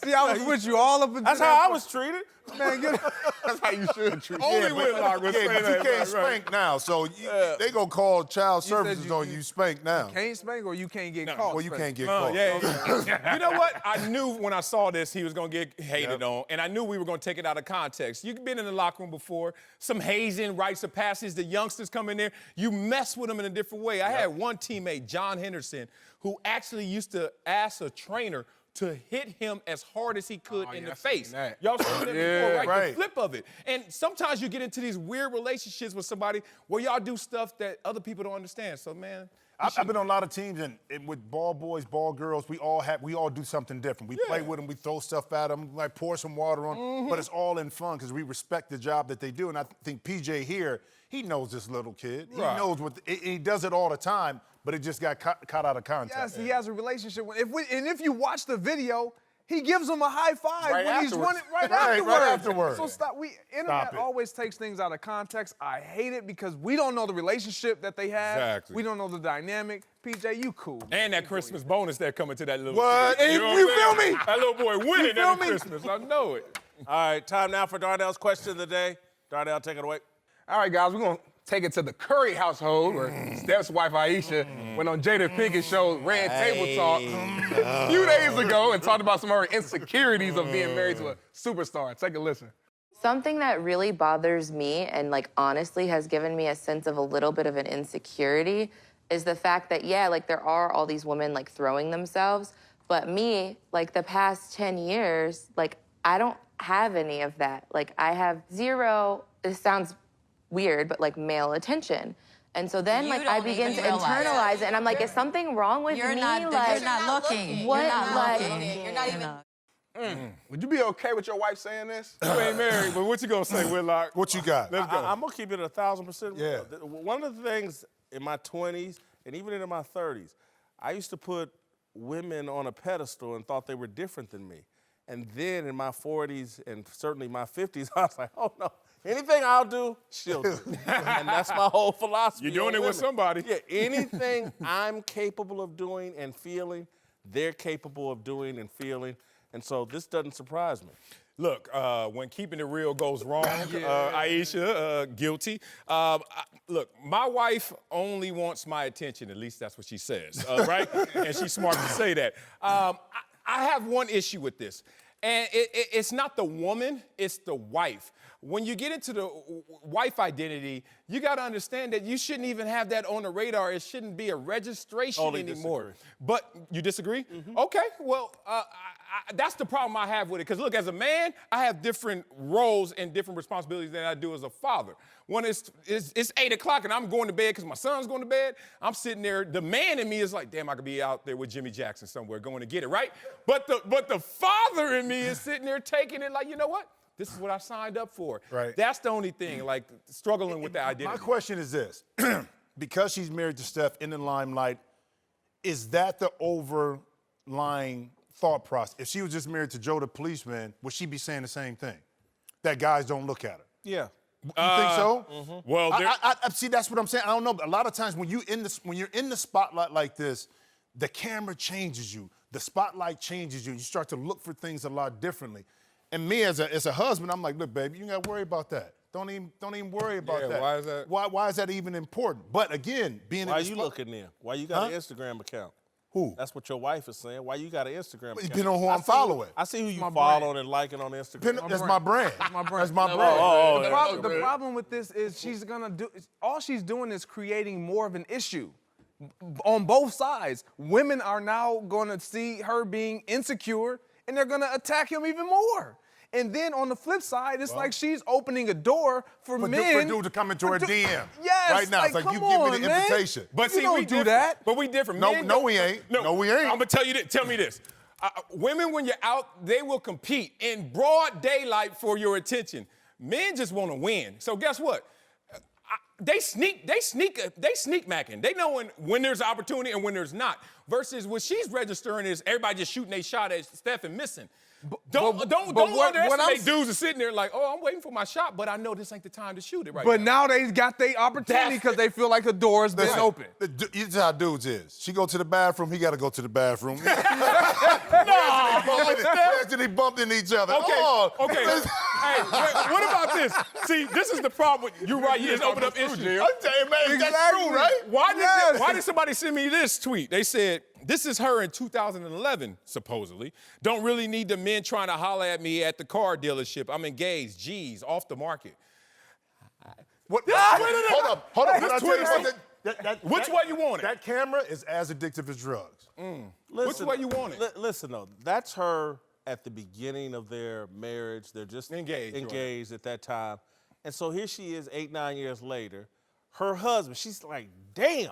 See, I was with you all up until That's how I was treated. Man, get That's how you should treat Only Whitlock would say Yeah, but that. you can't spank now, so they gonna call child services you- on you spank now. can't spank or you can't get caught. Well, you can't get Oh, caught. yeah. You know what? I knew when I saw this he was going to get hated on, and I knew we were going to take it out of context. You've been in the locker room before. Some hazing, rites of passage, the youngsters come in there. You mess with them in a different way. I had one teammate, John Henderson, who actually used to ask a trainer to hit him as hard as he could in the I've seen face. that. Y'all seen that before, right? right. The flip of it. And sometimes you get into these weird relationships with somebody where y'all do stuff that other people don't understand. So, man, I've been on a lot of teams, and with ball boys, ball girls, we all do something different. We play with them, we throw stuff at them, like pour some water on, but it's all in fun because we respect the job that they do. And I think PJ here, he knows this little kid. He knows he does it all the time, but it just got caught out of context. Yes, he has a relationship with. If you watch the video, He gives him a high five Right when he's afterwards. running right afterwards. So stop. Internet always takes things out of context. I hate it because we don't know the relationship that they have. Exactly. We don't know the dynamic. PJ, you cool. And that Christmas bonus that coming to that little What? kid. You feel me? That little boy winning feel every me? Christmas. I know it. All right, time now for Darnell's question of the day. Darnell, take it away. All right, guys, we're going to take it to the Curry household where Steph's wife, Ayesha, went on Jada Pinkett's show, Red Table Talk, a few days ago and talked about some of her insecurities of being married to a superstar. Take a listen. Something that really bothers me and, like, honestly has given me a sense of a little bit of an insecurity is the fact that, yeah, like, there are all these women, like, throwing themselves, but me, like, the past 10 years, like, I don't have any of that. Like, I have zero, this sounds weird, but, like, male attention. And so then, like, I begin to internalize it, and I'm like, is something wrong with me? You're not looking. What, You're not like, looking. You're not even. Would you be okay with your wife saying this? You ain't married, but what you gonna say, Whitlock? What you got? Let's go. I'm going to keep it 1,000%. Yeah. One of the things in my 20s and even in my 30s, I used to put women on a pedestal and thought they were different than me. And then in my 40s and certainly my 50s, I was like, oh, no. Anything I'll do, she'll do. And that's my whole philosophy. You're doing it with somebody. Yeah, anything I'm capable of doing and feeling, they're capable of doing and feeling. And so this doesn't surprise me. Look, when keeping it real goes wrong, Ayesha, guilty. Look, my wife only wants my attention. At least that's what she says, right? And she's smart to say that. I have one issue with this. And it's not the woman, it's the wife. When you get into the wife identity, you got to understand that you shouldn't even have that on the radar. It shouldn't be a registration anymore. Disagree. But you disagree? Mm-hmm. Okay, well, that's the problem I have with it. Because look, as a man, I have different roles and different responsibilities than I do as a father. When it's 8 o'clock and I'm going to bed because my son's going to bed, I'm sitting there. The man in me is like, damn, I could be out there with Jimmy Jackson somewhere going to get it, right? But the father in me is sitting there taking it like, you know what? This is what I signed up for. Right. That's the only thing, like struggling with the identity. My question is this. Because she's married to Steph in the limelight, is that the overlying thought process? If she was just married to Joe the policeman, would she be saying the same thing? That guys don't look at her? Yeah. You think so? Mm-hmm. Well, I see, that's what I'm saying. I don't know. A lot of times when you're in the spotlight like this, the camera changes you. The spotlight changes you. You start to look for things a lot differently. And me as a husband, I'm like, look, baby, you ain't got to worry about that. Don't even worry about that. Why is that? Why is that even important? But again, being Why in the you looking there? Why you got an Instagram account? Who? That's what your wife is saying. Why you got an Instagram account? Depending on who I'm following. I see who you following and liking on Instagram. That's my brand. That's my brand. The problem with this is all she's doing is creating more of an issue on both sides. Women are now going to see her being insecure, and they're going to attack him even more. And then on the flip side, it's like she's opening a door for men. For dude to come into her DM. Yes. Right now, it's like you give me the invitation. But see, don't we do that. But we different. No, we ain't. No, we ain't. I'm gonna tell you this. Tell me this. Women, when you're out, they will compete in broad daylight for your attention. Men just want to win. So guess what? They sneak macking. They know when there's opportunity and when there's not. Versus what she's registering is everybody just shooting a shot at Steph and missing. Don't underestimate dudes are sitting there like, oh, I'm waiting for my shot, but I know this ain't the time to shoot it right But now. now they got their opportunity because they feel like the door's been open. This is how dudes is. She go to the bathroom, he got to go to the bathroom. They bumped into each other. Okay. Hey, what about this? See, this is the problem. You're right. You just opened up issues. I'm telling you, man, that's true, right? Why did somebody send me this tweet? They said, this is her in 2011, supposedly. Don't really need the men trying to holler at me at the car dealership. I'm engaged. Geez, off the market. Hold up. Can I tell you something? Which way you want it? That camera is as addictive as drugs. Which way you want it? Listen, though, that's her at the beginning of their marriage. They're just engaged at that time. And so here she is 8, 9 years later. Her husband, she's like, damn.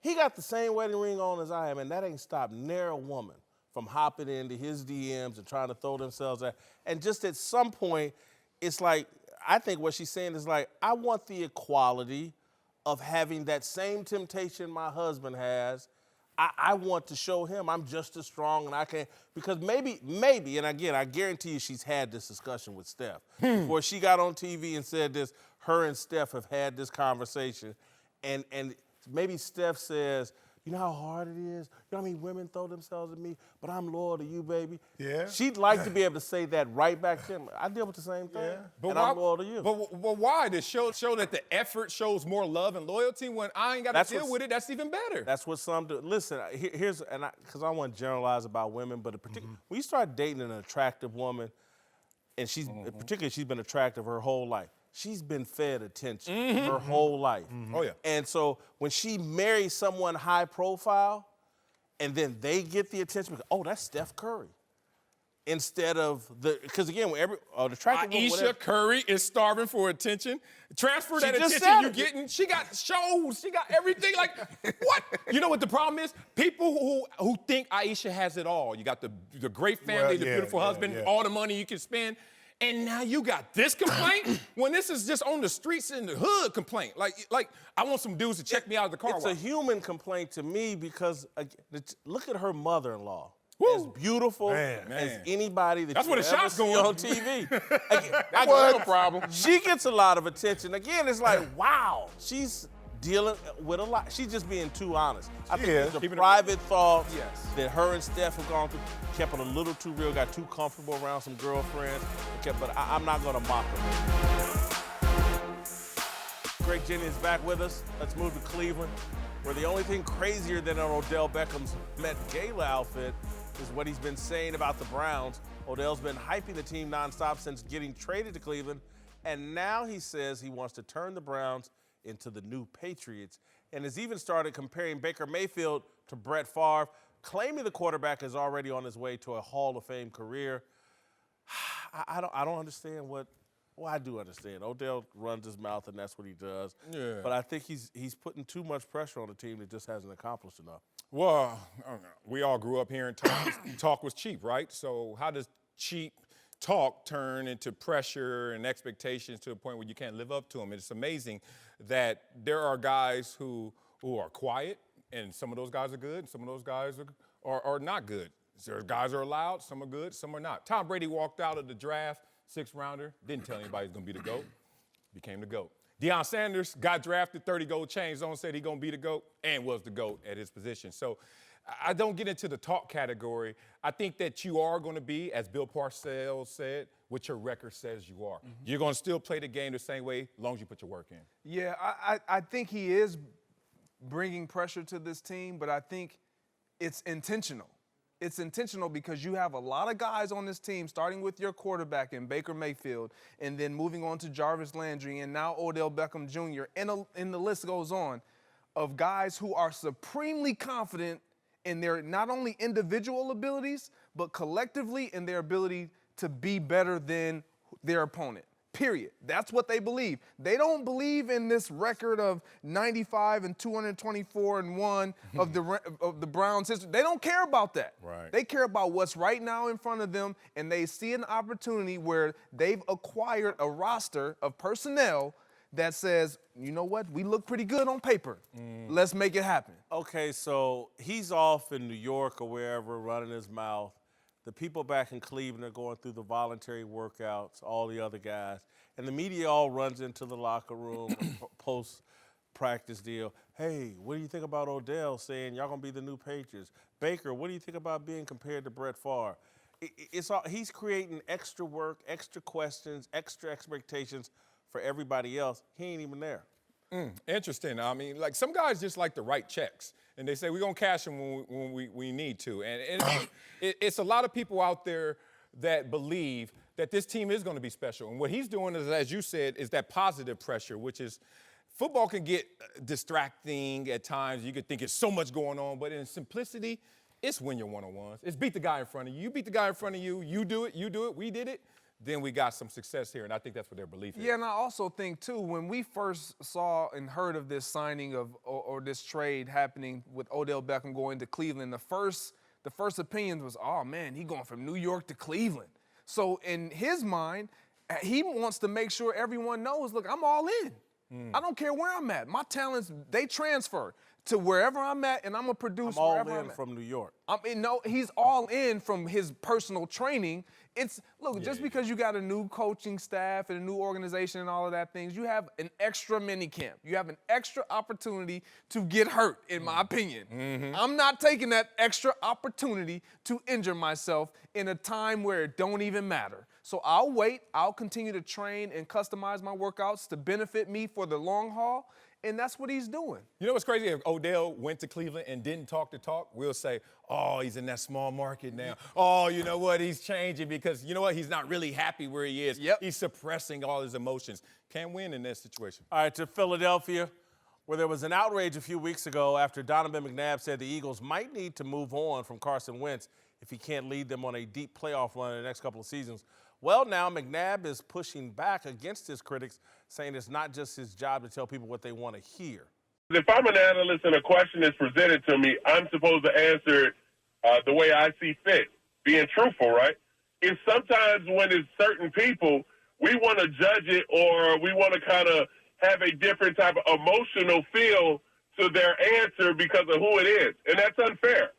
He got the same wedding ring on as I am, and that ain't stopped ne'er a woman from hopping into his DMs and trying to throw themselves at. And just at some point, it's like, I think what she's saying is like, I want the equality of having that same temptation my husband has. I want to show him I'm just as strong and I can, because maybe, and again, I guarantee you she's had this discussion with Steph. Before she got on TV and said this, her and Steph have had this conversation. And maybe Steph says, you know how hard it is? You know how many women throw themselves at me? But I'm loyal to you, baby. Yeah. She'd like to be able to say that right back to him. I deal with the same thing, and I'm loyal to you. But why? To show that the effort shows more love and loyalty when I ain't got to deal with it, that's even better. That's what some do. Listen, here's, because I want to generalize about women, but when you start dating an attractive woman, and particularly she's been attractive her whole life, she's been fed attention her whole life. Oh, yeah. And so when she marries someone high profile, and then they get the attention, because, oh, that's Steph Curry. Instead of because again, when the attractive woman, Ayesha Curry is starving for attention. Transfer that just attention said you're getting. She got shows. She got everything. Like, what? You know what the problem is? People who think Ayesha has it all. You got the great family, the beautiful husband, all the money you can spend. And now you got this complaint when this is just on the streets in the hood complaint. Like I want some dudes to check me out of the car. It's a human complaint to me because look at her mother-in-law. Woo. As beautiful as anybody that That's you where the ever shot's see going. on TV. I got no problem. She gets a lot of attention. Again, it's like, wow, she's dealing with a lot. She's just being too honest. I think it's a private thought that her and Steph have gone through, kept it a little too real, got too comfortable around some girlfriends. But I'm not going to mock her. Greg Jennings is back with us. Let's move to Cleveland, where the only thing crazier than an Odell Beckham's Met Gala outfit is what he's been saying about the Browns. Odell's been hyping the team nonstop since getting traded to Cleveland, and now he says he wants to turn the Browns into the new Patriots, and has even started comparing Baker Mayfield to Brett Favre, claiming the quarterback is already on his way to a Hall of Fame career. I don't understand what. Well, I do understand. Odell runs his mouth, and that's what he does. Yeah. But I think he's putting too much pressure on the team that just hasn't accomplished enough. Well, we all grew up hearing talk was cheap, right? So how does cheap talk turn into pressure and expectations to a point where you can't live up to them? It's amazing that there are guys who are quiet, and some of those guys are good, and some of those guys are not good. There guys are loud, some are good, some are not. Tom Brady walked out of the draft, 6th rounder, didn't tell anybody he's gonna be the GOAT, became the GOAT. Deion Sanders got drafted, 30 gold chains on, said he's gonna be the GOAT, and was the GOAT at his position. So I don't get into the talk category. I think that you are gonna be, as Bill Parcells said, what your record says you are. You're gonna still play the game the same way as long as you put your work in. Yeah, I think he is bringing pressure to this team, but I think it's intentional. It's intentional because you have a lot of guys on this team, starting with your quarterback in Baker Mayfield, and then moving on to Jarvis Landry, and now Odell Beckham Jr., and the list goes on, of guys who are supremely confident in their not only individual abilities, but collectively in their ability to be better than their opponent. Period. That's what they believe. They don't believe in this record of 95 and 224 and 1 of the Browns' history. They don't care about that. Right. They care about what's right now in front of them, and they see an opportunity where they've acquired a roster of personnel that says, you know what, we look pretty good on paper. Let's make it happen. Okay, so he's off in New York or wherever, running his mouth. The people back in Cleveland are going through the voluntary workouts, all the other guys. And the media all runs into the locker room post-practice deal. Hey, what do you think about Odell saying y'all going to be the new Patriots? Baker, what do you think about being compared to Brett Favre? He's creating extra work, extra questions, extra expectations for everybody else. He ain't even there. Interesting. I mean, like some guys just like to write checks, and they say we're gonna cash them when we need to. And it's a lot of people out there that believe that this team is going to be special. And what he's doing is, as you said, is that positive pressure, which is football can get distracting at times. You could think it's so much going on, but in simplicity, it's win your one-on-ones. It's beat the guy in front of you. You beat the guy in front of you. You do it. We did it. Then we got some success here, and I think that's what their belief is. Yeah, and I also think, too, when we first saw and heard of this signing of or this trade happening with Odell Beckham going to Cleveland, the first opinion was, oh, man, he going from New York to Cleveland. So in his mind, he wants to make sure everyone knows, look, I'm all in. I don't care where I'm at. My talents, they transfer. to wherever I'm at, and I'm gonna produce I'm all wherever in I'm at. from New York. No, he's all in from his personal training. Just because you got a new coaching staff and a new organization and all of that things, you have an extra mini camp. You have an extra opportunity to get hurt, in my opinion. I'm not taking that extra opportunity to injure myself in a time where it don't even matter. So I'll wait. I'll continue to train and customize my workouts to benefit me for the long haul. And that's what he's doing. You know what's crazy? If Odell went to Cleveland and didn't talk the talk, we'll say, oh, he's in that small market now. Oh, you know what? He's changing because, you know what? He's not really happy where he is. Yep. He's suppressing all his emotions. Can't win in that situation. All right, to Philadelphia, where there was an outrage a few weeks ago after Donovan McNabb said the Eagles might need to move on from Carson Wentz if he can't lead them on a deep playoff run in the next couple of seasons. Well, now McNabb is pushing back against his critics, saying it's not just his job to tell people what they want to hear. If I'm an analyst and a question is presented to me, I'm supposed to answer it the way I see fit, being truthful, right? It's sometimes when it's certain people, we want to judge it or we want to kind of have a different type of emotional feel to their answer because of who it is, and that's unfair.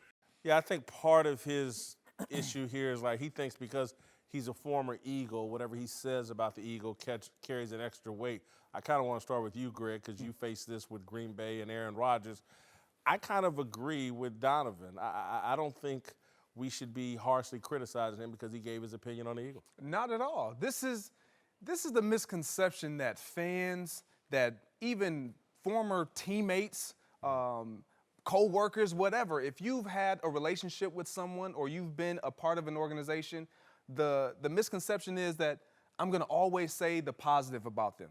Yeah, I think part of his issue here is like he thinks because he's a former Eagle, whatever he says about the Eagle carries an extra weight. I kind of want to start with you, Greg, because you faced this with Green Bay and Aaron Rodgers. I kind of agree with Donovan. I don't think we should be harshly criticizing him because he gave his opinion on the Eagles. Not at all. This is the misconception that fans, that even former teammates, co-workers, whatever, if you've had a relationship with someone or you've been a part of an organization, the misconception is that I'm going to always say the positive about them.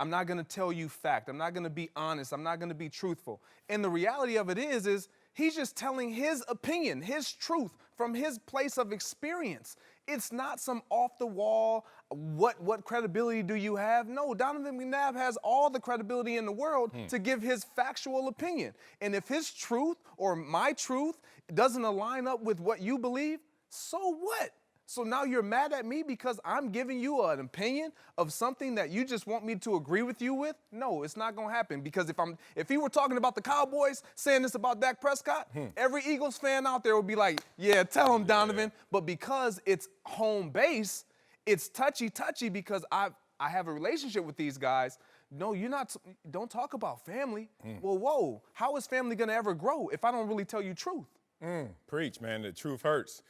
I'm not going to tell you fact. I'm not going to be honest. I'm not going to be truthful. And the reality of it is he's just telling his opinion, his truth from his place of experience. It's not some off-the-wall, what credibility do you have? No, Donovan McNabb has all the credibility in the world to give his factual opinion. And if his truth or my truth doesn't align up with what you believe, so what? So now you're mad at me because I'm giving you an opinion of something that you just want me to agree with you with? No, it's not going to happen because if he were talking about the Cowboys, saying this about Dak Prescott, every Eagles fan out there would be like, yeah, tell him, Donovan. But because it's home base, it's touchy because I have a relationship with these guys. No, don't talk about family. Well, whoa, how is family going to ever grow if I don't really tell you truth? Preach, man. The truth hurts.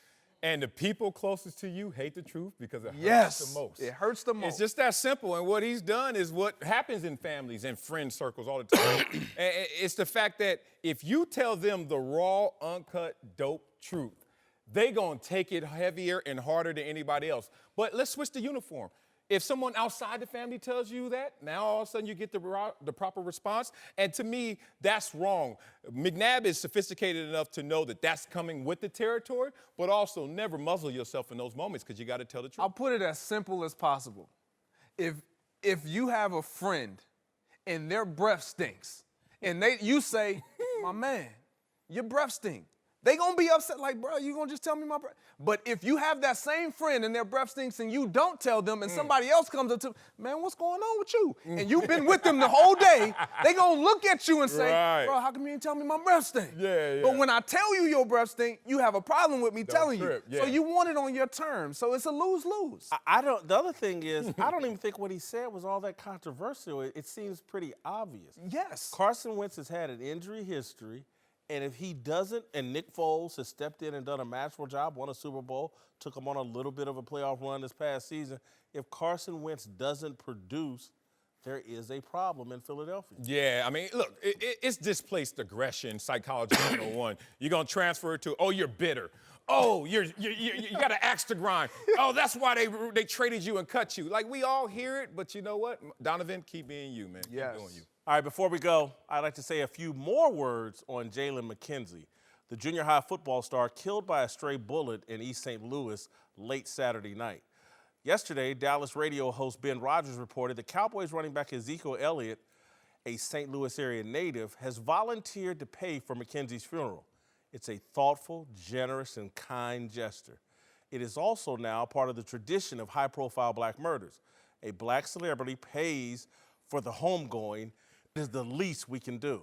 And the people closest to you hate the truth because it hurts Yes, the most. it hurts the most. It's just that simple. And what he's done is what happens in families and friend circles all the time. And it's the fact that if you tell them the raw, uncut, dope truth, they going to take it heavier and harder than anybody else. But let's switch the uniform. If someone outside the family tells you that, now all of a sudden you get the proper response. And to me, that's wrong. McNabb is sophisticated enough to know that that's coming with the territory, but also never muzzle yourself in those moments because you got to tell the truth. I'll put it as simple as possible. If you have a friend and their breath stinks, and you say, my man, your breath stinks, they gonna be upset like, bro, you gonna just tell me my breath? But if you have that same friend and their breath stinks and you don't tell them and somebody else comes up to, man, what's going on with you? And you've been with them the whole day, they gonna look at you and say, bro, how come you didn't tell me my breath stink? Yeah. But when I tell you your breath stink, you have a problem with me telling trip, you. yeah. So you want it on your terms. So it's a lose-lose. The other thing is, I don't even think what he said was all that controversial. It seems pretty obvious. Yes. Carson Wentz has had an injury history. And if he doesn't, and Nick Foles has stepped in and done a masterful job, won a Super Bowl, took him on a little bit of a playoff run this past season, if Carson Wentz doesn't produce, there is a problem in Philadelphia. Yeah, I mean, look, it's displaced aggression, psychology 101. You're going to transfer it to, oh, you're bitter. Oh, you got an axe to grind. Oh, that's why they traded you and cut you. Like, we all hear it, but you know what? Donovan, keep being you, man. Yes. Keep doing you. All right, before we go, I'd like to say a few more words on Jalen McKenzie, the junior high football star killed by a stray bullet in East St. Louis late Saturday night. Yesterday, Dallas radio host Ben Rogers reported the Cowboys running back Ezekiel Elliott, a St. Louis area native, has volunteered to pay for McKenzie's funeral. It's a thoughtful, generous, and kind gesture. It is also now part of the tradition of high-profile black murders. A black celebrity pays for the homegoing is the least we can do.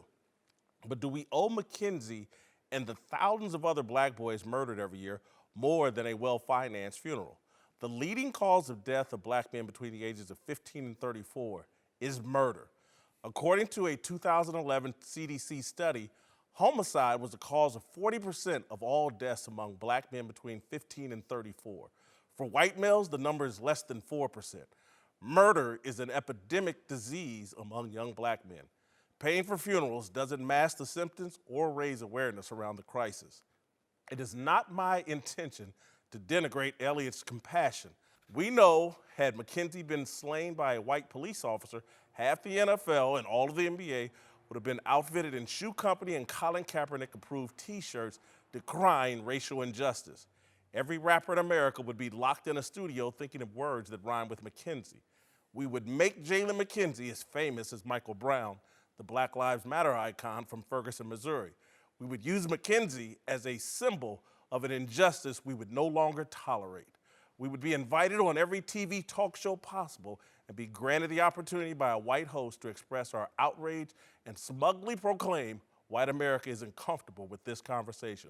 But do we owe McKenzie and the thousands of other black boys murdered every year more than a well-financed funeral? The leading cause of death of black men between the ages of 15 and 34 is murder. According to a 2011 CDC study, homicide was the cause of 40% of all deaths among black men between 15 and 34. For white males, the number is less than 4%. Murder is an epidemic disease among young black men. Paying for funerals doesn't mask the symptoms or raise awareness around the crisis. It is not my intention to denigrate Elliott's compassion. We know, had McKenzie been slain by a white police officer, half the NFL and all of the NBA would have been outfitted in shoe company and Colin Kaepernick-approved T-shirts decrying racial injustice. Every rapper in America would be locked in a studio thinking of words that rhyme with McKenzie. We would make Jalen McKenzie as famous as Michael Brown, the Black Lives Matter icon from Ferguson, Missouri. We would use McKenzie as a symbol of an injustice we would no longer tolerate. We would be invited on every TV talk show possible and be granted the opportunity by a white host to express our outrage and smugly proclaim white America isn't comfortable with this conversation.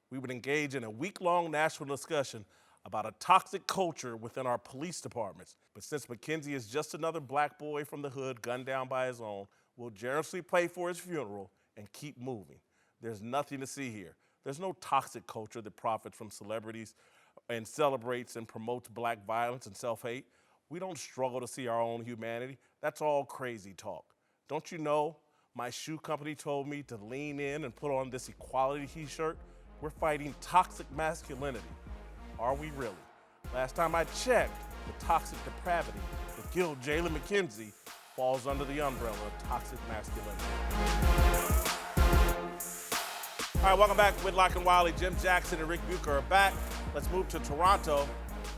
We would engage in a week-long national discussion about a toxic culture within our police departments. But since McKenzie is just another black boy from the hood gunned down by his own, we'll generously pay for his funeral and keep moving. There's nothing to see here. There's no toxic culture that profits from celebrities and celebrates and promotes black violence and self-hate. We don't struggle to see our own humanity. That's all crazy talk. Don't you know, my shoe company told me to lean in and put on this equality t-shirt. We're fighting toxic masculinity. Are we really? Last time I checked, the toxic depravity that killed Jalen McKenzie falls under the umbrella of toxic masculinity. All right, welcome back. Whitlock and Wiley, Jim Jackson and Rick Bucher are back. Let's move to Toronto,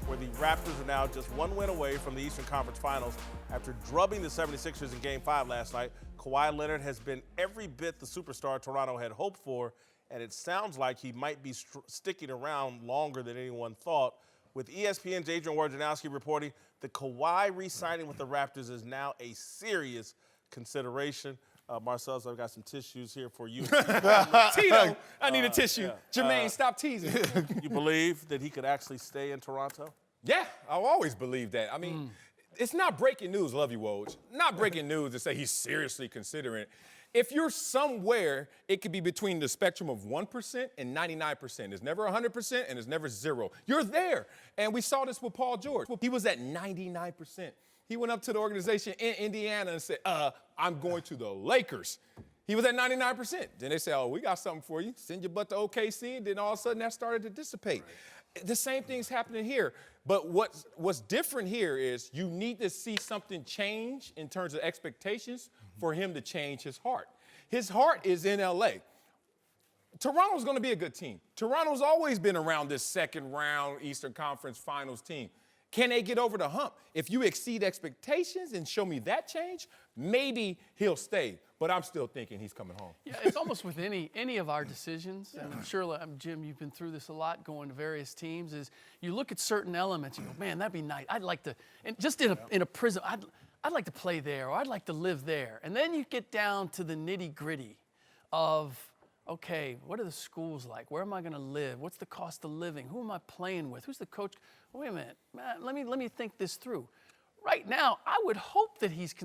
where the Raptors are now just one win away from the Eastern Conference Finals. After drubbing the 76ers in Game 5 last night, Kawhi Leonard has been every bit the superstar Toronto had hoped for, and it sounds like he might be sticking around longer than anyone thought, with ESPN's Adrian Wojnarowski reporting that Kawhi re-signing with the Raptors is now a serious consideration. Marcellus, I've got some tissues here for you. Tito, I need a tissue. Yeah. Jermaine, stop teasing. You believe that he could actually stay in Toronto? Yeah, I've always believed that. I mean, it's not breaking news, love you, Woj. Not breaking news to say he's seriously considering it. If you're somewhere, it could be between the spectrum of 1% and 99%. It's never 100% and it's never 0. You're there. And we saw this with Paul George. He was at 99%. He went up to the organization in Indiana and said, I'm going to the Lakers. He was at 99%. Then they said, oh, we got something for you. Send your butt to OKC. And then all of a sudden that started to dissipate. Right. The same thing's happening here. But what's different here is you need to see something change in terms of expectations for him to change his heart. His heart is in L.A. Toronto's going to be a good team. Toronto's always been around this second round Eastern Conference Finals team. Can they get over the hump? If you exceed expectations and show me that change, maybe he'll stay. But I'm still thinking he's coming home. Yeah, it's almost with any of our decisions, and I'm sure, Jim, you've been through this a lot going to various teams, is you look at certain elements, you go, man, that'd be nice. I'd like to, and just in a prison, I'd like to play there, or I'd like to live there. And then you get down to the nitty-gritty of, okay, what are the schools like? Where am I going to live? What's the cost of living? Who am I playing with? Who's the coach? Wait a minute, man, let me think this through. Right now, I would hope that he's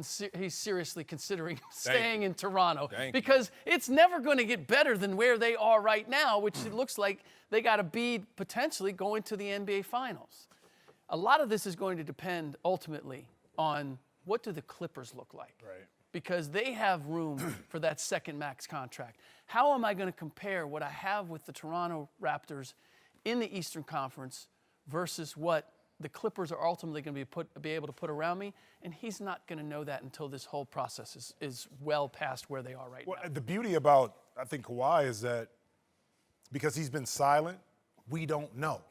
seriously considering staying in Toronto, because it's never going to get better than where they are right now, which it looks like they got to be potentially going to the NBA Finals. A lot of this is going to depend ultimately on what do the Clippers look like. Right. Because they have room for that second max contract. How am I going to compare what I have with the Toronto Raptors in the Eastern Conference versus what the Clippers are ultimately going to be able to put around me? And he's not going to know that until this whole process is well past where they are right now. The beauty about, I think, Kawhi is that because he's been silent, we don't know.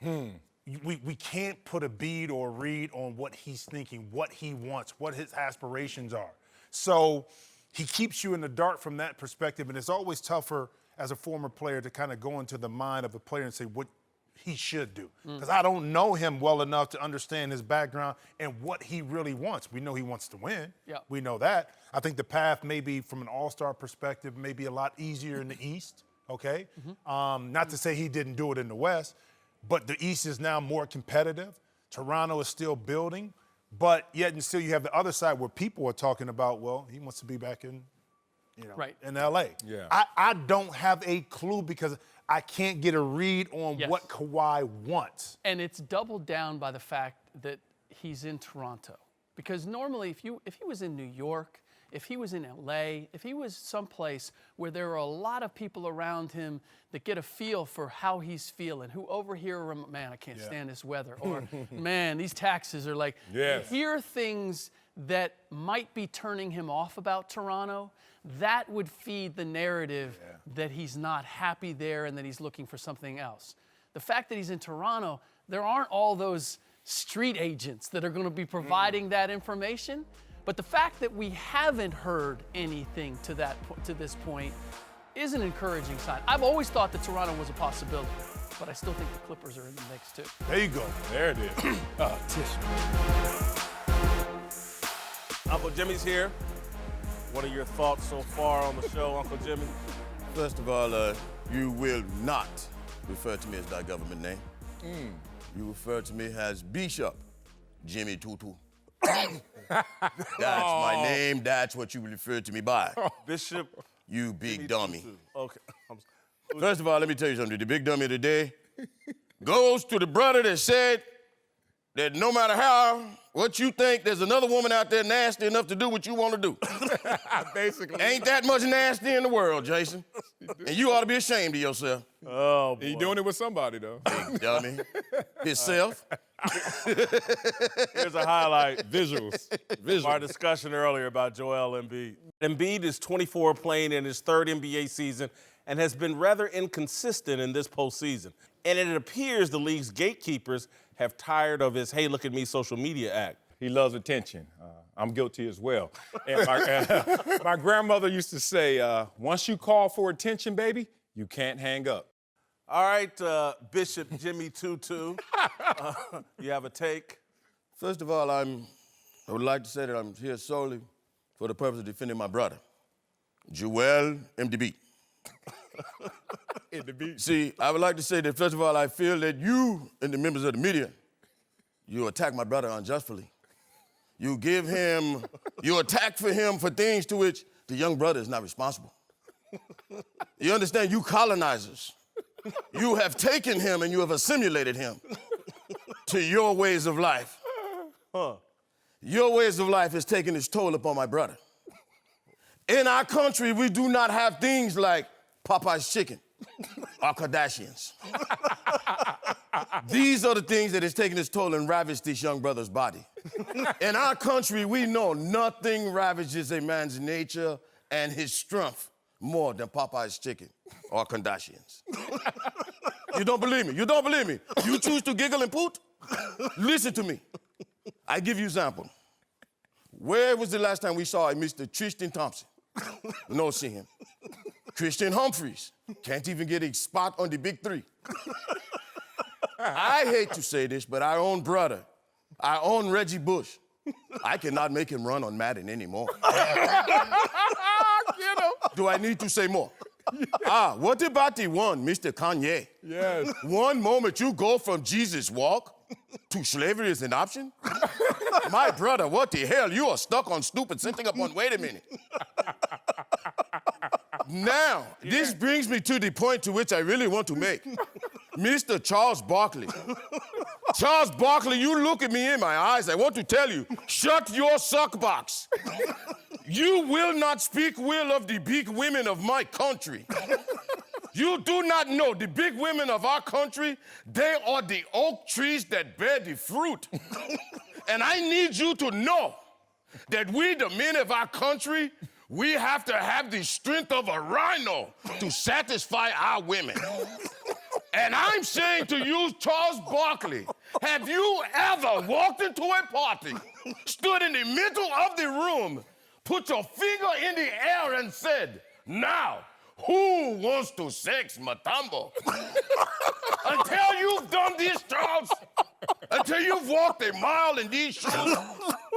We can't put a bead or read on what he's thinking, what he wants, what his aspirations are. So he keeps you in the dark from that perspective, and it's always tougher as a former player to kind of go into the mind of a player and say what he should do. Because I don't know him well enough to understand his background and what he really wants. We know he wants to win. Yeah. We know that. I think the path maybe from an all-star perspective may be a lot easier in the East, okay? Not to say he didn't do it in the West, but the East is now more competitive. Toronto is still building, but yet and still you have the other side where people are talking about, well, he wants to be back in, in LA. Yeah. I don't have a clue because I can't get a read on what Kawhi wants. And it's doubled down by the fact that he's in Toronto. Because normally if he was in New York, if he was in LA, if he was someplace where there are a lot of people around him that get a feel for how he's feeling, who overhear, man, I can't stand this weather, or man, these taxes are like, hear things that might be turning him off about Toronto, that would feed the narrative that he's not happy there and that he's looking for something else. The fact that he's in Toronto, there aren't all those street agents that are going to be providing that information. But the fact that we haven't heard anything to this point is an encouraging sign. I've always thought that Toronto was a possibility, but I still think the Clippers are in the mix too. There you go. There it is. Tissue. Uncle Jimmy's here. What are your thoughts so far on the show, Uncle Jimmy? First of all, you will not refer to me as that government name. You refer to me as Bishop Jimmy Tutu. That's my name. That's what you refer to me by. Bishop. You big Jimmy dummy. Tutu. Okay. First of all, let me tell you something. The big dummy of the day goes to the brother that said that no matter what you think, there's another woman out there nasty enough to do what you want to do. Basically. Ain't that much nasty in the world, Jason. And you ought to be ashamed of yourself. Oh, boy. He doing it with somebody, though. Big dummy. Himself. Here's a highlight. Visuals. Our discussion earlier about Joel Embiid. Embiid is 24, playing in his third NBA season, and has been rather inconsistent in this postseason. And it appears the league's gatekeepers have tired of his "hey, look at me" social media act. He loves attention. I'm guilty as well. And my grandmother used to say, once you call for attention, baby, you can't hang up. All right, Bishop Jimmy Tutu, you have a take? First of all, I would like to say that I'm here solely for the purpose of defending my brother, Joel MDB. See, I would like to say that, first of all, I feel that you and the members of the media, you attack my brother unjustly. You attack for him for things to which the young brother is not responsible. You understand? You colonizers. You have taken him and you have assimilated him to your ways of life. Your ways of life has taken its toll upon my brother. In our country, we do not have things like Popeye's chicken or Kardashians. These are the things that has taken its toll and ravaged this young brother's body. In our country, we know nothing ravages a man's nature and his strength more than Popeye's chicken or Kardashians. You don't believe me? You don't believe me? You choose to giggle and poot? Listen to me. I give you an example. Where was the last time we saw a Mr. Tristan Thompson? No see him. Christian Humphries can't even get a spot on the big three. I hate to say this, but our own brother, our own Reggie Bush, I cannot make him run on Madden anymore. Do I need to say more? What about the one, Mr. Kanye? Yes. One moment you go from Jesus walk to slavery is an option? My brother, what the hell? You are stuck on stupid sitting up on, wait a minute. Now, this brings me to the point to which I really want to make. Mr. Charles Barkley. Charles Barkley, you look at me in my eyes, I want to tell you, shut your suck box. You will not speak well of the big women of my country. You do not know the big women of our country, they are the oak trees that bear the fruit. And I need you to know that we, the men of our country, we have to have the strength of a rhino to satisfy our women. And I'm saying to you, Charles Barkley, have you ever walked into a party, stood in the middle of the room, put your finger in the air and said, now, who wants to sex Matambo? Until you've done this, Charles, until you've walked a mile in these shoes,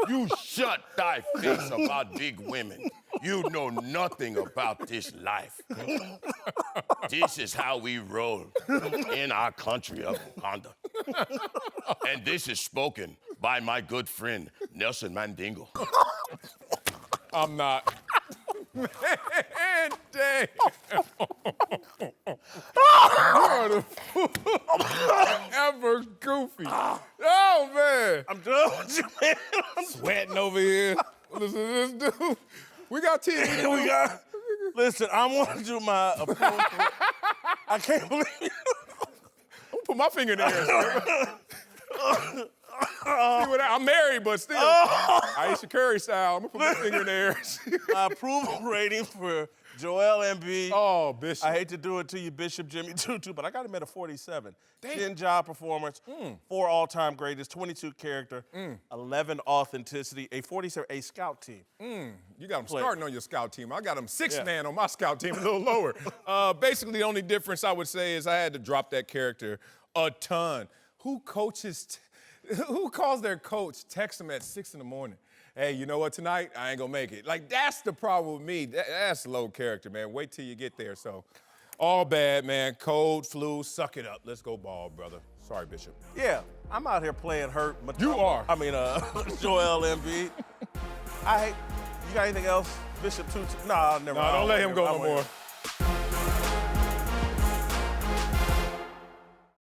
you shut thy face about big women. You know nothing about this life. This is how we roll in our country of Wakanda. And this is spoken by my good friend, Nelson Mandingo. I'm not. Man, damn. You're the ever goofy. Oh, man. I'm done with you, man. Sweating over here. Listen to this dude. We got TV. Listen, I want to do my approval. I can't believe it. I'm gonna put my finger in the air. I'm married, but still. Ayesha Curry style. I'm gonna put my finger in the air. My approval rating for Joel Embiid. Oh, Bishop. I hate to do it to you, Bishop Jimmy Tutu, but I got him at a 47. 10 job performance, 4 all-time greatest, 22 character, 11 authenticity, a 47, a scout team. You got him starting on your scout team. I got him 6-man on my scout team, a little lower. Basically, the only difference I would say is I had to drop that character a ton. Who coaches? Who calls their coach, text them at 6 in the morning? Hey, you know what, tonight, I ain't gonna make it. Like, that's the problem with me. That's low character, man. Wait till you get there. So, all bad, man. Cold, flu, suck it up. Let's go ball, brother. Sorry, Bishop. Yeah, I'm out here playing hurt. You are. I mean, Joel Embiid. You got anything else, Bishop Tutu? Nah, never mind. No, don't let him go no more.